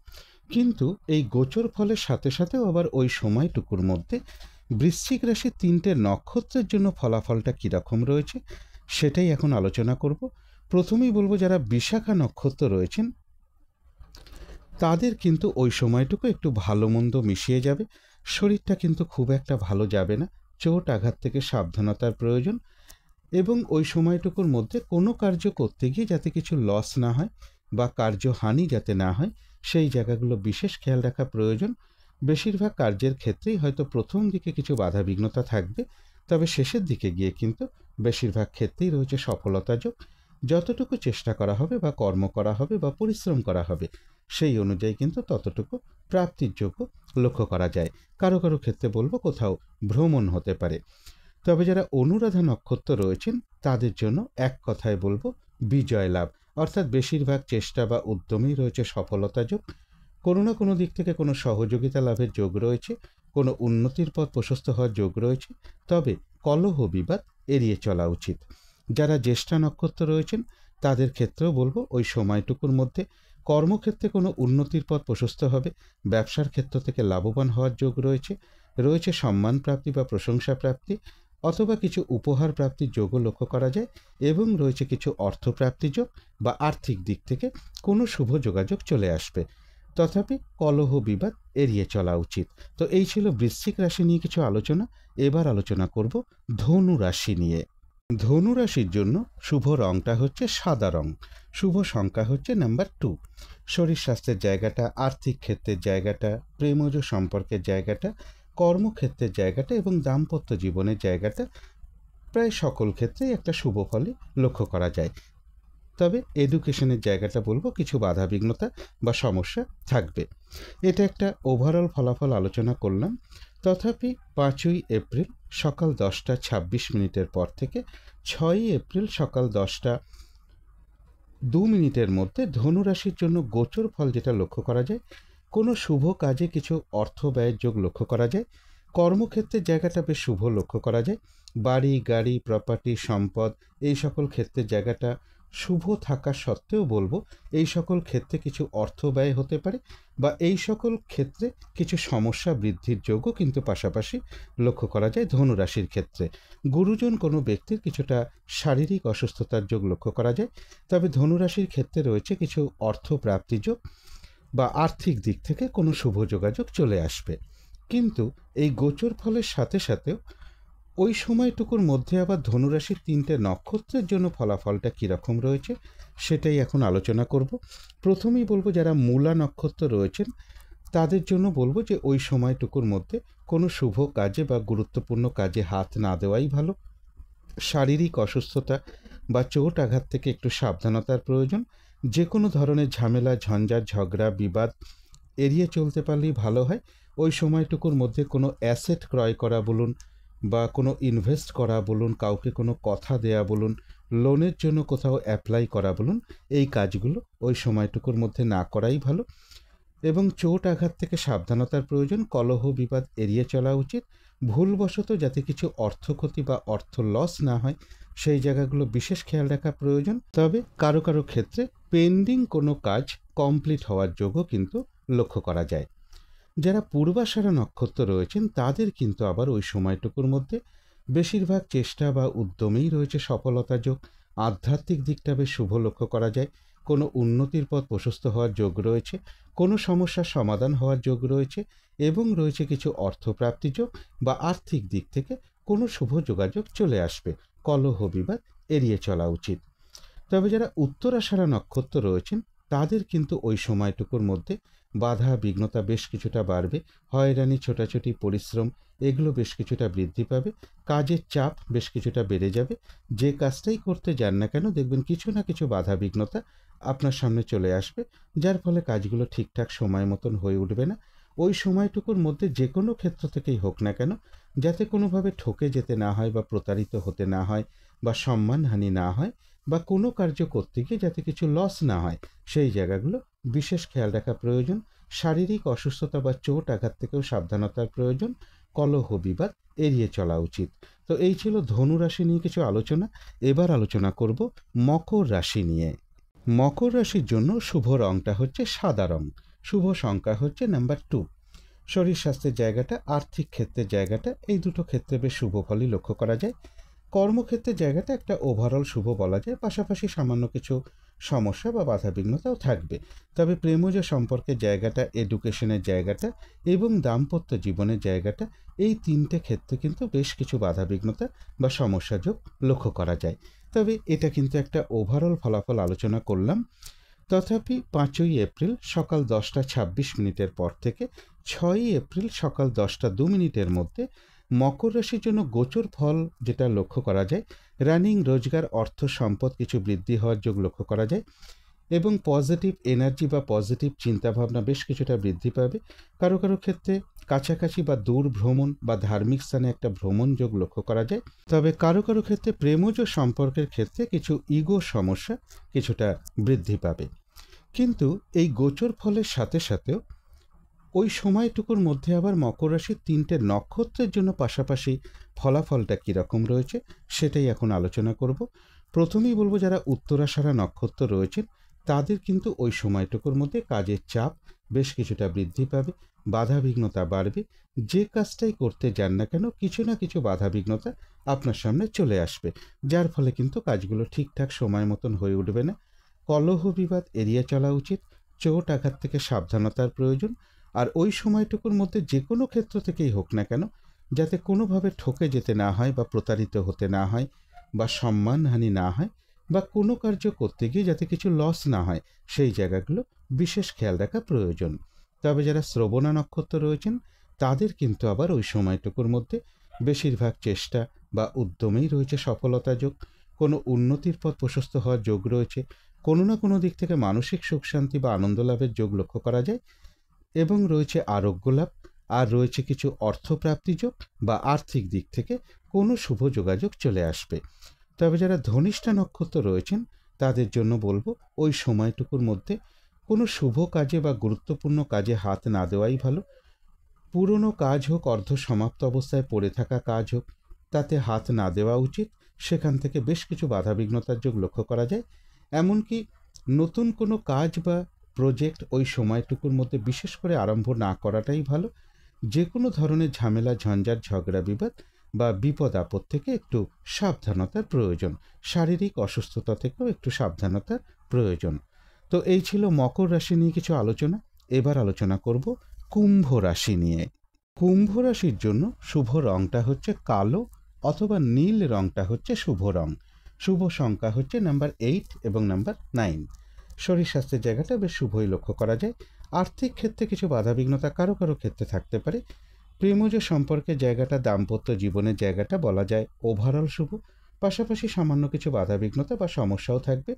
কিন্তু এই গোচর ফলের সাথে সাথেও আবার ওই সময়টুকুর মধ্যে বৃশ্চিক রাশির 3টে নক্ষত্রের জন্য ফলাফলটা কীরকম রয়েছে সেটাই এখন আলোচনা করব। প্রথমেই বলবো যারা বিশাখা নক্ষত্র রয়েছেন তাদের কিন্তু ওই সময়টুকু একটু ভালো মন্দ মিশিয়ে যাবে। শরীরটা কিন্তু খুব একটা ভালো যাবে না। চোট আঘাত থেকে সাবধানতার প্রয়োজন, এবং ওই সময়টুকুর মধ্যে কোনো কার্য করতে গিয়ে যাতে কিছু লস না হয় বা কার্য হানি যাতে না হয় সেই জায়গাগুলো বিশেষ খেয়াল রাখা প্রয়োজন। বেশিরভাগ কার্যের ক্ষেত্রেই হয়তো প্রথম দিকে কিছু বাধাবিঘ্নতা থাকবে, তবে শেষের দিকে গিয়ে কিন্তু বেশিরভাগ ক্ষেত্রেই রয়েছে সফলতা যোগ। যতটুকু চেষ্টা করা হবে বা কর্ম করা হবে বা পরিশ্রম করা হবে সেই অনুযায়ী কিন্তু ততটুকু প্রাপ্তির যোগ্য লক্ষ্য করা যায়। কারো কারো ক্ষেত্রে বলবো কোথাও ভ্রমণ হতে পারে। তবে যারা অনুরাধা নক্ষত্র রয়েছেন তাদের জন্য এক কথায় বলবো বিজয় লাভ, অর্থাৎ বেশিরভাগ চেষ্টা বা উদ্যমেই রয়েছে সফলতা যোগ। কোনো না কোনো দিক থেকে কোনো সহযোগিতা লাভের যোগ রয়েছে, কোনো উন্নতির পথ প্রশস্ত হওয়ার যোগ রয়েছে। তবে কলহ বিবাদ এড়িয়ে চলা উচিত। যারা জ্যেষ্ঠা নক্ষত্র রয়েছেন তাদের ক্ষেত্রেও বলবো ওই সময়টুকুর মধ্যে কর্মক্ষেত্রে কোনো উন্নতির পথ প্রশস্ত হবে, ব্যবসার ক্ষেত্র থেকে লাভবান হওয়ার যোগ রয়েছে, রয়েছে সম্মান প্রাপ্তি বা প্রশংসা প্রাপ্তি অথবা কিছু উপহার প্রাপ্তির যোগও লক্ষ্য করা যায়, এবং রয়েছে কিছু অর্থপ্রাপ্তি যোগ বা আর্থিক দিক থেকে কোনো শুভ যোগাযোগ চলে আসবে। তথাপি কলহ বিবাদ এড়িয়ে চলা উচিত। তো এই ছিল বৃশ্চিক রাশি নিয়ে কিছু আলোচনা। এবার আলোচনা করব ধনু রাশি নিয়ে। ধনু রাশির জন্য শুভ রংটা হচ্ছে সাদা রং, শুভ সংখ্যা হচ্ছে নাম্বার 2। শরীর স্বাস্থ্যের জায়গাটা, আর্থিক ক্ষেত্রের জায়গাটা, প্রেমজ সম্পর্কের জায়গাটা, কর্মক্ষেত্রের জায়গাটা এবং দাম্পত্য জীবনের জায়গাটা প্রায় সকল ক্ষেত্রেই একটা শুভ ফলই লক্ষ্য করা যায়। তবে এডুকেশনের জায়গাটা বলবো কিছু বাধাবিঘ্নতা বা সমস্যা থাকবে। এটা একটা ওভারঅল ফলাফল আলোচনা করলাম। তথাপি 5ই এপ্রিল সকাল 10:26 পর থেকে 6ই এপ্রিল সকাল 10:02 মধ্যে ধনুরাশির জন্য গোচর ফল যেটা লক্ষ্য করা যায়, কোনো শুভ কাজে কিছু অর্থ ব্যয়ের যোগ লক্ষ্য করা যায়। কর্মক্ষেত্রের জায়গাটা বেশ শুভ লক্ষ্য করা যায়। বাড়ি, গাড়ি, প্রপার্টি, সম্পদ এই সকল ক্ষেত্রের জায়গাটা শুভ থাকা সত্ত্বেও বলবো এই সকল ক্ষেত্রে কিছু অর্থ ব্যয় হতে পারে বা এই সকল ক্ষেত্রে কিছু সমস্যা বৃদ্ধির যোগও কিন্তু পাশাপাশি লক্ষ্য করা যায় ধনুরাশির ক্ষেত্রে। গুরুজন কোনো ব্যক্তির কিছুটা শারীরিক অসুস্থতার যোগ লক্ষ্য করা যায়। তবে ধনুরাশির ক্ষেত্রে রয়েছে কিছু অর্থ প্রাপ্তি যোগ বা আর্থিক দিক থেকে কোনো শুভ যোগাযোগ চলে আসবে। কিন্তু এই গোচর ফলের সাথে সাথেও ওই সময়টুকুর মধ্যে আবার ধনুরাশির 3টে নক্ষত্রের জন্য ফলাফলটা কীরকম রয়েছে সেটাই এখন আলোচনা করব। প্রথমেই বলবো যারা মূলা নক্ষত্র রয়েছেন তাদের জন্য বলবো যে ওই সময়টুকুর মধ্যে কোনো শুভ কাজে বা গুরুত্বপূর্ণ কাজে হাত না দেওয়াই ভালো। শারীরিক অসুস্থতা বা চোট আঘাত থেকে একটু সাবধানতার প্রয়োজন। যে কোনো ধরনের ঝামেলা, ঝঞ্ঝাট, ঝগড়া, বিবাদ এড়িয়ে চলতে পারলেই ভালো হয়। ওই সময়টুকুর মধ্যে কোনো অ্যাসেট ক্রয় করা বলুন বা কোনো ইনভেস্ট করা বলুন, কাউকে কোনো কথা দেয়া বলুন, লোনের জন্য কোথাও অ্যাপ্লাই করা বলুন, এই কাজগুলো ওই সময়টুকুর মধ্যে না করাই ভালো। এবং চোট আঘাত থেকে সাবধানতার প্রয়োজন। কলহ বিবাদ এড়িয়ে চলা উচিত। ভুলবশত যাতে কিছু অর্থ ক্ষতি বা অর্থ লস না হয় সেই জায়গাগুলো বিশেষ খেয়াল রাখা প্রয়োজন। তবে কারো কারো ক্ষেত্রে পেন্ডিং কোনো কাজ কমপ্লিট হওয়ার যোগও কিন্তু লক্ষ্য করা যায়। যারা পূর্বাষাঢ়া নক্ষত্র রয়েছেন তাদের কিন্তু আবার ওই সময়টুকুর মধ্যে বেশিরভাগ চেষ্টা বা উদ্যমেই রয়েছে সফলতা যোগ। আধ্যাত্মিক দিকটা বেশ শুভ লক্ষ্য করা যায়। কোনো উন্নতির পথ প্রশস্ত হওয়ার যোগ রয়েছে, কোনো সমস্যার সমাধান হওয়ার যোগ রয়েছে এবং রয়েছে কিছু অর্থপ্রাপ্তি যোগ বা আর্থিক দিক থেকে কোনো শুভ যোগাযোগ চলে আসবে। কলহ বিবাদ এড়িয়ে চলা উচিত। তবে যারা উত্তরাষাঢ়া নক্ষত্র রয়েছেন তাদের কিন্তু ওই সময়টুকুর মধ্যে বাধা বিঘ্নতা বেশ কিছুটা বাড়বে। হয়রানি, ছোটাছুটি, পরিশ্রম এগুলো বেশ কিছুটা বৃদ্ধি পাবে। কাজের চাপ বেশ কিছুটা বেড়ে যাবে। যে কাজটাই করতে যান না কেন দেখবেন কিছু না কিছু বাধা বিঘ্নতা আপনার সামনে চলে আসবে, যার ফলে কাজগুলো ঠিকঠাক সময় মতন হয়ে উঠবে না। ওই সময়টুকুর মধ্যে যে কোনো ক্ষেত্র থেকেই হোক না কেন যাতে কোনোভাবে ঠকে যেতে না হয় বা প্রতারিত হতে না হয় বা সম্মানহানি না হয় বা কোনো কার্য করতে গিয়ে যাতে কিছু লস না হয় সেই জায়গাগুলো বিশেষ খেয়াল রাখা প্রয়োজন। শারীরিক অসুস্থতা বা চোট আঘাত থেকেও সাবধানতার প্রয়োজন। কলহ বিবাদ এড়িয়ে চলা উচিত। তো এই ছিল ধনু রাশি নিয়ে কিছু আলোচনা। এবার আলোচনা করব মকর রাশি নিয়ে। মকর রাশির জন্য শুভ রংটা হচ্ছে সাদা রং, শুভ সংখ্যা হচ্ছে নাম্বার 2। শরীর স্বাস্থ্যের জায়গাটা, আর্থিক ক্ষেত্রের জায়গাটা এই দুটো ক্ষেত্রে বেশ শুভ ফলই লক্ষ্য করা যায়। কর্মক্ষেত্রের জায়গাটা একটা ওভারঅল শুভ বলা যায়, পাশাপাশি সামান্য কিছু সমস্যা বা বাধাবিঘ্নতাও থাকবে। তবে প্রেমজ সম্পর্কের জায়গাটা, এডুকেশনের জায়গাটা এবং দাম্পত্য জীবনের জায়গাটা এই 3টে ক্ষেত্রে কিন্তু বেশ কিছু বাধাবিঘ্নতা বা সমস্যা যোগ লক্ষ্য করা যায়। তবে এটা কিন্তু একটা ওভারঅল ফলাফল আলোচনা করলাম। তথাপি 5ই এপ্রিল সকাল 10:26 পর থেকে 6ই এপ্রিল সকাল 10:02 মধ্যে মকর রাশির জন্য গোচর ফল যেটা লক্ষ্য করা যায়, রানিং রোজগার, অর্থ সম্পদ কিছু বৃদ্ধি হওয়ার যোগ লক্ষ্য করা যায় এবং পজিটিভ এনার্জি বা পজিটিভ চিন্তাভাবনা বেশ কিছুটা বৃদ্ধি পাবে। কারো কারো ক্ষেত্রে কাছাকাছি বা দূর ভ্রমণ বা ধার্মিক স্থানে একটা ভ্রমণ যোগ লক্ষ্য করা যায়। তবে কারো কারো ক্ষেত্রে প্রেমজ সম্পর্কের ক্ষেত্রে কিছু ইগো সমস্যা কিছুটা বৃদ্ধি পাবে। কিন্তু এই গোচর ফলের সাথে সাথেও ওই সময়টুকুর মধ্যে আবার মকর রাশির 3টে নক্ষত্রের জন্য পাশাপাশি ফলাফলটা কীরকম রয়েছে সেটাই এখন আলোচনা করব। প্রথমেই বলবো, যারা উত্তরাষাঢ়া নক্ষত্র রয়েছেন তাদের কিন্তু ওই সময়টুকুর মধ্যে কাজের চাপ বেশ কিছুটা বৃদ্ধি পাবে, বাধাবিঘ্নতা বাড়বে। যে কাজটাই করতে যান না কেন কিছু না কিছু বাধাবিঘ্নতা আপনার সামনে চলে আসবে, যার ফলে কিন্তু কাজগুলো ঠিকঠাক সময় মতন হয়ে উঠবে না। কলহ বিবাদ এড়িয়ে চলা উচিত, চোট আঘাত থেকে সাবধানতার প্রয়োজন। আর ওই সময়টুকুর মধ্যে যে কোনো ক্ষেত্র থেকেই হোক না কেন, যাতে কোনোভাবে ঠকে যেতে না হয় বা প্রতারিত হতে না হয় বা সম্মানহানি না হয় বা কোনো কার্য করতে গিয়ে যাতে কিছু লস না হয়, সেই জায়গাগুলো বিশেষ খেয়াল রাখা প্রয়োজন। তবে যারা শ্রবণা নক্ষত্র রয়েছেন তাদের কিন্তু আবার ওই সময়টুকুর মধ্যে বেশিরভাগ চেষ্টা বা উদ্যমেই রয়েছে সফলতা যোগ, কোনো উন্নতির পথ প্রশস্ত হওয়ার যোগ রয়েছে, কোনো না কোনো দিক থেকে মানসিক সুখ শান্তি বা আনন্দ লাভের যোগ লক্ষ্য করা যায় এবং রয়েছে আরোগ্য লাভ, আর রয়েছে কিছু অর্থপ্রাপ্তি যোগ বা আর্থিক দিক থেকে কোনো শুভ যোগাযোগ চলে আসবে। তবে যারা ধনিষ্ঠা নক্ষত্র রয়েছেন তাদের জন্য বলবো, ওই সময়টুকুর মধ্যে কোনো শুভ কাজে বা গুরুত্বপূর্ণ কাজে হাত না দেওয়াই ভালো। পুরনো কাজ হোক, অর্ধ সমাপ্ত অবস্থায় পড়ে থাকা কাজ হোক, তাতে হাত না দেওয়া উচিত। সেখান থেকে বেশ কিছু বাধাবিঘ্নতার যোগ লক্ষ্য করা যায়। এমনকি নতুন কোনো কাজ বা প্রজেক্ট ওই সময়টুকুর মধ্যে বিশেষ করে আরম্ভ না করাটাই ভালো। যে কোনো ধরনের ঝামেলা, ঝঞ্ঝাট, ঝগড়া বিবাদ বা বিপদ আপদ থেকে একটু সাবধানতার প্রয়োজন। শারীরিক অসুস্থতা থেকেও একটু সাবধানতার প্রয়োজন। তো এই ছিল মকর রাশি নিয়ে কিছু আলোচনা। এবার আলোচনা করব কুম্ভ রাশি নিয়ে। কুম্ভ রাশির জন্য শুভ রংটা হচ্ছে কালো অথবা নীল রংটা হচ্ছে শুভ রং। শুভ সংখ্যা হচ্ছে নাম্বার 8 এবং নাম্বার 9। শরীর স্বাস্থ্যের জায়গাটা বেশ শুভই লক্ষ্য করা যায়। আর্থিক ক্ষেত্রে কিছু বাধাবিঘ্নতা কারো কারো ক্ষেত্রে থাকতে পারে। প্রেমজ সম্পর্কের জায়গাটা, দাম্পত্য জীবনের জায়গাটা বলা যায় ওভারঅল শুভ। পাশাপাশি সামান্য কিছু বাধাবিঘ্নতা বা সমস্যাও থাকবে।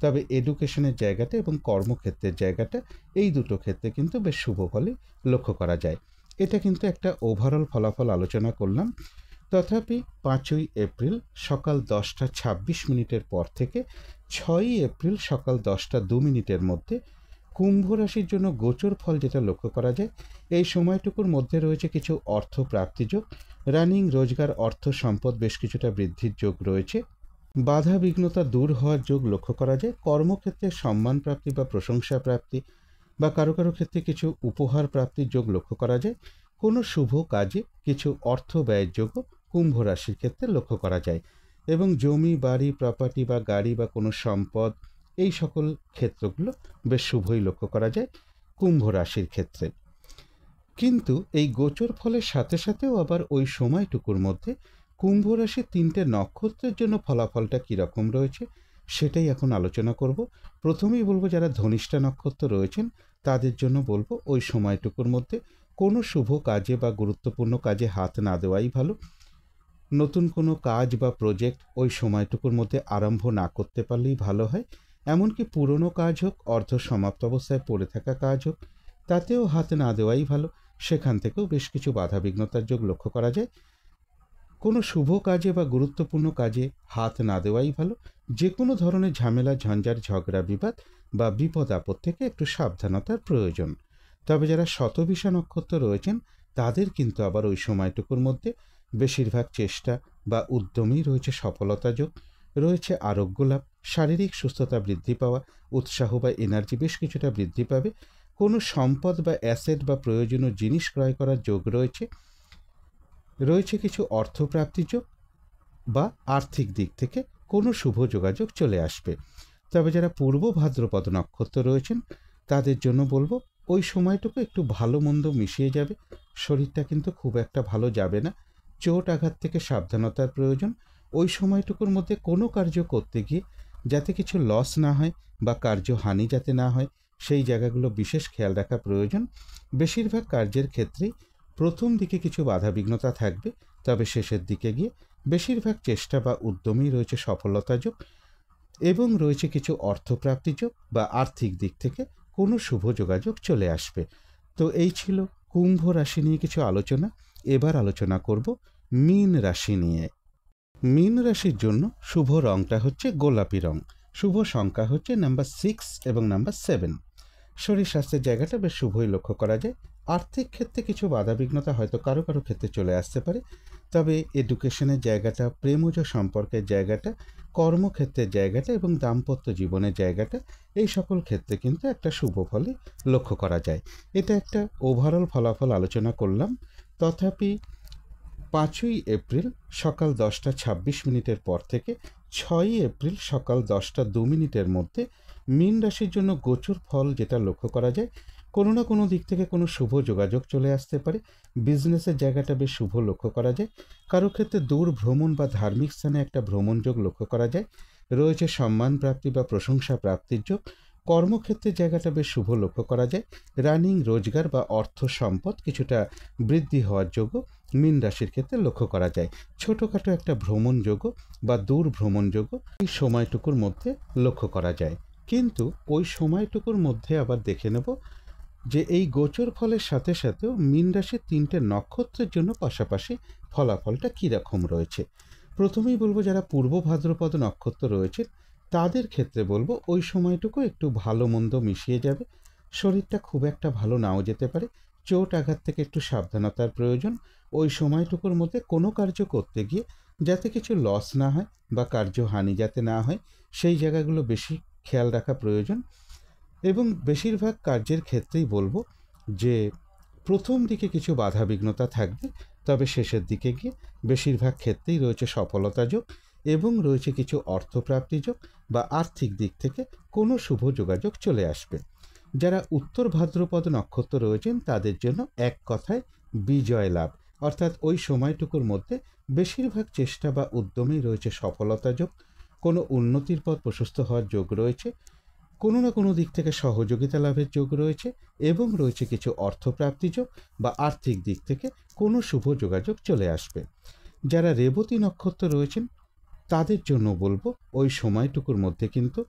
তবে এডুকেশনের জায়গাটা এবং কর্মক্ষেত্রের জায়গাটা, এই দুটো ক্ষেত্রে কিন্তু বেশ শুভ ফলই লক্ষ্য করা যায়। এটা কিন্তু একটা ওভারঅল ফলাফল আলোচনা করলাম। তথাপি 5ই এপ্রিল সকাল 10:26 পর থেকে 6ই এপ্রিল সকাল 10:02 মধ্যে কুম্ভ রাশির জন্য গোচর ফল যেটা লক্ষ্য করা যায়, এই সময়টুকুর মধ্যে রয়েছে কিছু অর্থ প্রাপ্তিযোগ, রানিং রোজগার, অর্থ সম্পদ বেশ কিছুটা বৃদ্ধির যোগ রয়েছে, বাধা বিঘ্নতা দূর হওয়ার যোগ লক্ষ্য করা যায়। কর্মক্ষেত্রে সম্মান প্রাপ্তি বা প্রশংসা প্রাপ্তি বা কারো কারো ক্ষেত্রে কিছু উপহার প্রাপ্তির যোগ লক্ষ্য করা যায়। কোনো শুভ কাজে কিছু অর্থ ব্যয়ের যোগও কুম্ভ রাশির ক্ষেত্রে লক্ষ্য করা যায় এবং জমি, বাড়ি, প্রপার্টি বা গাড়ি বা কোনো সম্পদ, এই সকল ক্ষেত্রগুলো বেশ শুভই লক্ষ্য করা যায় কুম্ভ রাশির ক্ষেত্রে। কিন্তু এই গোচর ফলের সাথে সাথেও আবার ওই সময়টুকুর মধ্যে কুম্ভ রাশির 3টে নক্ষত্রের জন্য ফলাফলটা কীরকম রয়েছে সেটাই এখন আলোচনা করব। প্রথমেই বলবো, যারা ধনিষ্ঠা নক্ষত্র রয়েছেন তাদের জন্য বলবো, ওই সময়টুকুর মধ্যে কোনো শুভ কাজে বা গুরুত্বপূর্ণ কাজে হাত না দেওয়াই ভালো। নতুন কোনো কাজ বা প্রজেক্ট ওই সময়টুকুর মধ্যে আরম্ভ না করতে পারলেই ভালো হয়। এমনকি পুরনো কাজ হোক, অর্ধ সমাপ্ত অবস্থায় পড়ে থাকা কাজ হোক, তাতেও হাত না দেওয়াই ভালো। সেখান থেকেও বেশ কিছু বাধাবিঘ্নতার যোগ লক্ষ্য করা যায়। কোনো শুভ কাজে বা গুরুত্বপূর্ণ কাজে হাত না দেওয়াই ভালো। যে কোনো ধরনের ঝামেলা, ঝঞ্ঝাট, ঝগড়া বিবাদ বা বিপদ আপদ থেকে একটু সাবধানতার প্রয়োজন। তবে যারা শতবিষা নক্ষত্র রয়েছেন তাদের কিন্তু আবার ওই সময়টুকুর মধ্যে বেশিরভাগ চেষ্টা বা উদ্যমেই রয়েছে সফলতা যোগ, রয়েছে আরোগ্য লাভ, শারীরিক সুস্থতা বৃদ্ধি পাওয়া, উৎসাহ বা এনার্জি বেশ কিছুটা বৃদ্ধি পাবে। কোনো সম্পদ বা অ্যাসেট বা প্রয়োজনীয় জিনিস ক্রয় করার যোগ রয়েছে। রয়েছে কিছু অর্থপ্রাপ্তি যোগ বা আর্থিক দিক থেকে কোনো শুভ যোগাযোগ চলে আসবে। তবে যারা পূর্ব ভাদ্রপদ নক্ষত্র রয়েছেন তাদের জন্য বলবো, ওই সময়টুকু একটু ভালো মন্দ মিশিয়ে যাবে। শরীরটা কিন্তু খুব একটা ভালো যাবে না। চোট আঘাত থেকে সাবধানতার প্রয়োজন। ওই সময়টুকুর মধ্যে কোনো কার্য করতে গিয়ে যাতে কিছু লস না হয় বা কার্য হানি যাতে না হয়, সেই জায়গাগুলো বিশেষ খেয়াল রাখা প্রয়োজন। বেশিরভাগ কার্যের ক্ষেত্রেই প্রথম দিকে কিছু বাধাবিঘ্নতা থাকবে, তবে শেষের দিকে গিয়ে বেশিরভাগ চেষ্টা বা উদ্যমেই রয়েছে সফলতাযোগ এবং রয়েছে কিছু অর্থপ্রাপ্তিযোগ বা আর্থিক দিক থেকে কোনো শুভ যোগাযোগ চলে আসবে। তো এই ছিল কুম্ভ রাশি নিয়ে কিছু আলোচনা। এবার আলোচনা করব মীন রাশি নিয়ে। মীন রাশির জন্য শুভ রংটা হচ্ছে গোলাপি রং। শুভ সংখ্যা হচ্ছে নাম্বার 6 এবং নাম্বার 7। শরীর স্বাস্থ্যের জায়গাটা বেশ শুভই লক্ষ্য করা যায়। আর্থিক ক্ষেত্রে কিছু বাধাবিঘ্নতা হয়তো কারো কারো ক্ষেত্রে চলে আসতে পারে, তবে এডুকেশনের জায়গাটা, প্রেমজ সম্পর্কের জায়গাটা, কর্মক্ষেত্রের জায়গাটা এবং দাম্পত্য জীবনের জায়গাটা, এই সকল ক্ষেত্রে কিন্তু একটা শুভ ফলই লক্ষ্য করা যায়। এটা একটা ওভারঅল ফলাফল আলোচনা করলাম। তথাপি 5ই এপ্রিল সকাল 10:26 পর থেকে 6ই এপ্রিল সকাল 10:02 মধ্যে মীন রাশির জন্য গোচর ফল যেটা লক্ষ্য করা যায়, কোনো না কোনো দিক থেকে কোনো শুভ যোগাযোগ চলে আসতে পারে। বিজনেসের জায়গাটা বেশ শুভ লক্ষ্য করা যায়। কারো ক্ষেত্রে দূর ভ্রমণ বা ধার্মিক স্থানে একটা ভ্রমণযোগ লক্ষ্য করা যায়। রয়েছে সম্মান প্রাপ্তি বা প্রশংসা প্রাপ্তির যোগ। কর্মক্ষেত্রের জায়গাটা বেশ শুভ লক্ষ্য করা যায়। রানিং রোজগার বা অর্থ সম্পদ কিছুটা বৃদ্ধি হওয়ার যোগও মীন রাশির ক্ষেত্রে লক্ষ্য করা যায়। ছোটোখাটো একটা ভ্রমণযোগ বা দূর ভ্রমণযোগ এই সময়টুকুর মধ্যে লক্ষ্য করা যায়। কিন্তু ওই সময়টুকুর মধ্যে আবার দেখে নেব যে এই গোচর ফলের সাথে সাথেও মীন রাশির 3টে নক্ষত্রের জন্য পাশাপাশি ফলাফলটা কীরকম রয়েছে। প্রথমেই বলবো যারা পূর্ব ভাদ্রপদ নক্ষত্র রয়েছে তাদের ক্ষেত্রে বলবো ওই সময়টুকু একটু ভালো মন্দ মিশিয়ে যাবে। শরীরটা খুব একটা ভালো নাও যেতে পারে। চোট আঘাত থেকে একটু সাবধানতার প্রয়োজন। ওই সময়টুকুর মধ্যে কোনো কার্য করতে গিয়ে যাতে কিছু লস না হয় বা কার্যহানি যাতে না হয়, সেই জায়গাগুলো বেশি খেয়াল রাখা প্রয়োজন। এবং বেশিরভাগ কার্যের ক্ষেত্রেই বলবো যে প্রথম দিকে কিছু বাধাবিঘ্নতা থাকবে, তবে শেষের দিকে গিয়ে বেশিরভাগ ক্ষেত্রেই রয়েছে সফলতাযোগ এবং রয়েছে কিছু অর্থপ্রাপ্তিযোগ বা আর্থিক দিক থেকে কোনো শুভ যোগাযোগ চলে আসবে। যারা উত্তর ভাদ্রপদ নক্ষত্র রয়েছেন তাদের জন্য এক কথায় বিজয় লাভ, অর্থাৎ ওই সময়টুকুর মধ্যে বেশিরভাগ চেষ্টা বা উদ্যমেই রয়েছে সফলতাযোগ। কোনো উন্নতির পথ প্রশস্ত হওয়ার যোগ রয়েছে। কোনো না কোনো দিক থেকে সহযোগিতা লাভের যোগ রয়েছে এবং রয়েছে কিছু অর্থপ্রাপ্তি যোগ বা আর্থিক দিক থেকে কোনো শুভ যোগাযোগ চলে আসবে। যারা রেবতী নক্ষত্র রয়েছেন তাদের জন্য বলবো ওই সময়টুকুর মধ্যে কিন্তু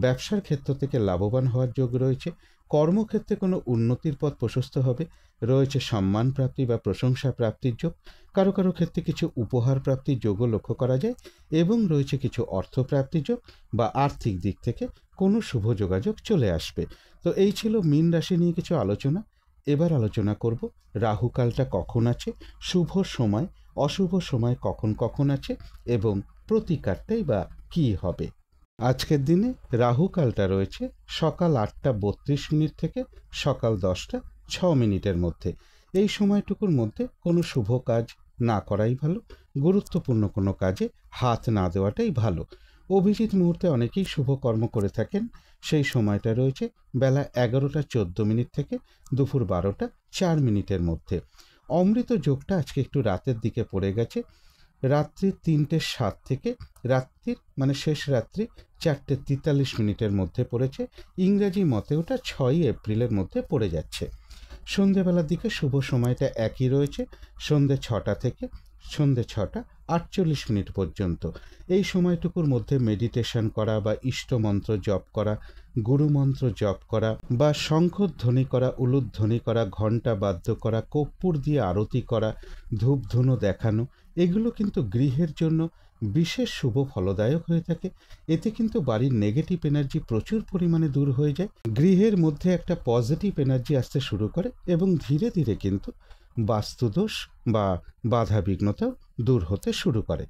ব্যবসার ক্ষেত্র থেকে লাভবান হওয়ার যোগ রয়েছে। কর্মক্ষেত্রে কোনো উন্নতির পথ প্রশস্ত হবে। রয়েছে সম্মান প্রাপ্তি বা প্রশংসা প্রাপ্তির যোগ। কারো কারো ক্ষেত্রে কিছু উপহার প্রাপ্তির যোগও লক্ষ্য করা যায় এবং রয়েছে কিছু অর্থপ্রাপ্তি যোগ বা আর্থিক দিক থেকে কোনো শুভ যোগাযোগ চলে আসবে। তো এই ছিল মীন রাশি নিয়ে কিছু আলোচনা। এবার আলোচনা করব রাহুকালটা কখন আছে, শুভ সময় অশুভ সময় কখন কখন আছে এবং প্রতিকারটাই বা কী হবে। আজকের দিনে রাহুকালটা রয়েছে সকাল 8:32 থেকে সকাল 10:06 মধ্যে। এই সময়টুকুর মধ্যে কোনো শুভ কাজ না করাই ভালো। গুরুত্বপূর্ণ কোনো কাজে হাত না দেওয়াটাই ভালো। অভিজিৎ মুহূর্তে অনেকেই শুভ কর্ম করে থাকেন। সেই সময়টা রয়েছে বেলা 11:14 থেকে দুপুর 12:04 মধ্যে। অমৃত যোগটা আজকে একটু রাতের দিকে পড়ে গেছে। রাত্রি 3:07 থেকে রাত্রির শেষ রাত্রি 4:43 মধ্যে পড়েছে। ইংরাজি মতে ওটা 6ই এপ্রিলের মধ্যে পড়ে যাচ্ছে। সন্ধেবেলার দিকে শুভ সময়টা একই রয়েছে, সন্ধে 6টা থেকে সন্ধে 6:48 পর্যন্ত। এই সময়টুকুর মধ্যে মেডিটেশন করা বা ইষ্টমন্ত্র জপ করা, গুরুমন্ত্র জপ করা বা শঙ্খধ্বনি করা, উলুধ্বনি করা, ঘণ্টা বাদ্য করা, কর্পূর দিয়ে আরতি করা, ধূপধুনো দেখানো, এগুলো কিন্তু গৃহের জন্য বিশেষ শুভ ফলদায়ক হয়ে থাকে। এতে কিন্তু বাড়ির নেগেটিভ এনার্জি প্রচুর পরিমাণে দূর হয়ে যায়। গৃহের মধ্যে একটা পজিটিভ এনার্জি আসতে শুরু করে এবং ধীরে ধীরে কিন্তু বাস্তুদোষ বা বাধা বিঘ্নতাও দূর হতে শুরু করে।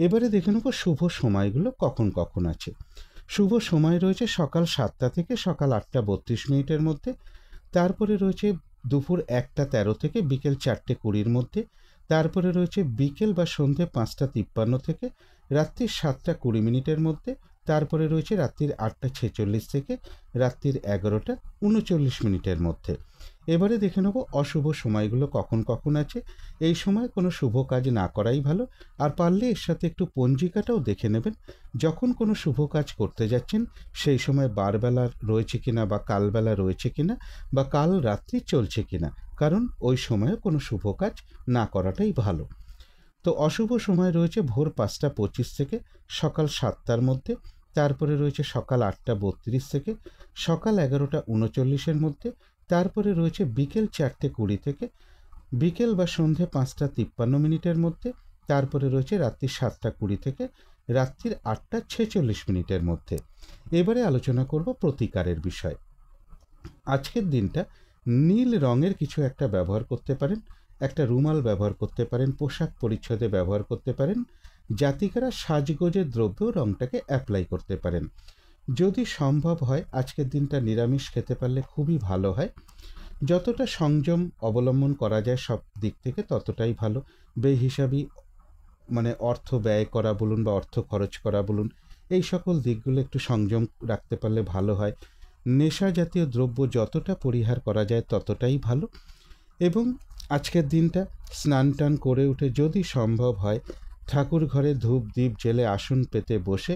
এবারে দেখে নেব শুভ সময়গুলো কখন কখন আছে। শুভ সময় রয়েছে সকাল 7টা থেকে সকাল 8:32 মধ্যে। তারপরে রয়েছে দুপুর 1:13 থেকে বিকেল 4:20 মধ্যে। তারপরে রয়েছে বিকেল বা সন্ধে 5:53 থেকে রাত্রির 7:20 মধ্যে। তারপরে রয়েছে রাত্রির 8:46 থেকে রাত্রির 11:39 মধ্যে। এবারে দেখে নেব অশুভ সময়গুলো কখন কখন আছে। এই সময় কোনো শুভ কাজ না করাই ভালো। আর পারলে এর সাথে একটু পঞ্জিকাটাও দেখে নেবেন। যখন কোনো শুভ কাজ করতে যাচ্ছেন সেই সময় বারবেলা রয়েছে কিনা বা কালবেলা রয়েছে কিনা বা কাল রাত্রি চলছে কিনা, কারণ ওই সময়ে কোনো শুভ কাজ না করাটাই ভালো। তো অশুভ সময় রয়েছে ভোর 5:25 থেকে সকাল 7টার মধ্যে, তারপরে রয়েছে সকাল 8:32 থেকে সকাল 11:39 মধ্যে, তারপরে রয়েছে বিকেল 4:20 থেকে বিকেল বা সন্ধে 5:53 মধ্যে, তারপরে রয়েছে রাত্রি 7:20 থেকে রাত্রির 8:46 মধ্যে। এবারে আলোচনা করব প্রতিকারের বিষয়। আজকের দিনটা নীল রঙের কিছু একটা ব্যবহার করতে পারেন, একটা রুমাল ব্যবহার করতে পারেন, পোশাক পরিচ্ছদে ব্যবহার করতে পারেন, জাতিকারা সাজগোজের দ্রব্য রঙটাকে অ্যাপ্লাই করতে পারেন। যদি সম্ভব হয় আজকের দিনটা নিরামিষ খেতে পারলে খুবই ভালো হয়। যতটা সংযম অবলম্বন করা যায় সব দিক থেকে ততটাই ভালো। বেহিসাবি অর্থ ব্যয় করা বলুন বা অর্থ খরচ করা বলুন, এই সকল দিকগুলো একটু সংযম রাখতে পারলে ভালো হয়। নেশা জাতীয় দ্রব্য যতটা পরিহার করা যায় ততটাই ভালো। এবং আজকের দিনটা স্নান টান করে উঠে যদি সম্ভব হয় ঠাকুর ঘরে ধূপ দ্বীপ জেলে আসন পেতে বসে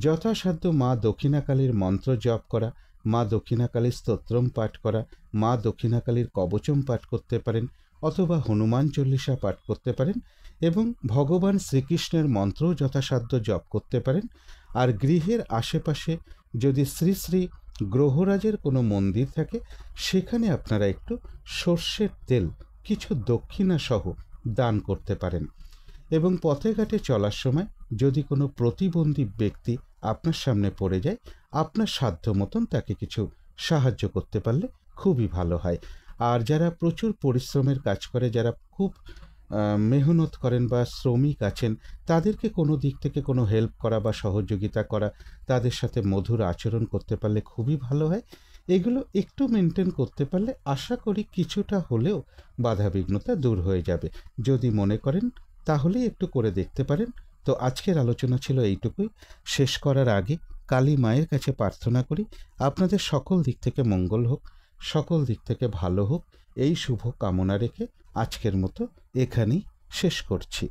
যথাসাধ্য মা দক্ষিণাকালীর মন্ত্র জপ করা, মা দক্ষিণাকালীর স্তোত্রম পাঠ করা, মা দক্ষিণাকালীর কবচম পাঠ করতে পারেন, অথবা হনুমান চল্লিশা পাঠ করতে পারেন এবং ভগবান শ্রীকৃষ্ণের মন্ত্রও যথাসাধ্য জপ করতে পারেন। আর গৃহের আশেপাশে যদি শ্রী শ্রী গ্রহরাজের কোনো মন্দির থাকে সেখানে আপনারা একটু সর্ষের তেল কিছু দক্ষিণা সহ দান করতে পারেন। এবং পথে ঘাটে চলার সময় যদি কোনো প্রতিবন্ধী ব্যক্তি আপনার সামনে পড়ে যায় আপনার সাধ্য মতন তাকে কিছু সাহায্য করতে পারলে খুবই ভালো হয়। আর যারা প্রচুর পরিশ্রমের কাজ করে, যারা খুব মেহনত করেন বা শ্রমিক আছেন, তাদেরকে কোনো দিক থেকে কোনো হেল্প করা বা সহযোগিতা করা, তাদের সাথে মধুর আচরণ করতে পারলে খুবই ভালো হয়। এগুলো একটু মেনটেন করতে পারলে আশা করি কিছুটা হলেও বাধাবিঘ্নতা দূর হয়ে যাবে। যদি মনে করেন তাহলেই একটু করে দেখতে পারেন। তো আজকের আলোচনা ছিল এইটুকুই। শেষ করার আগে কালী মায়ের কাছে প্রার্থনা করি আপনাদের সকল দিক থেকে মঙ্গল হোক, সকল দিক থেকে ভালো হোক, এই শুভ কামনা রেখে আজকের মতো এখানেই শেষ করছি।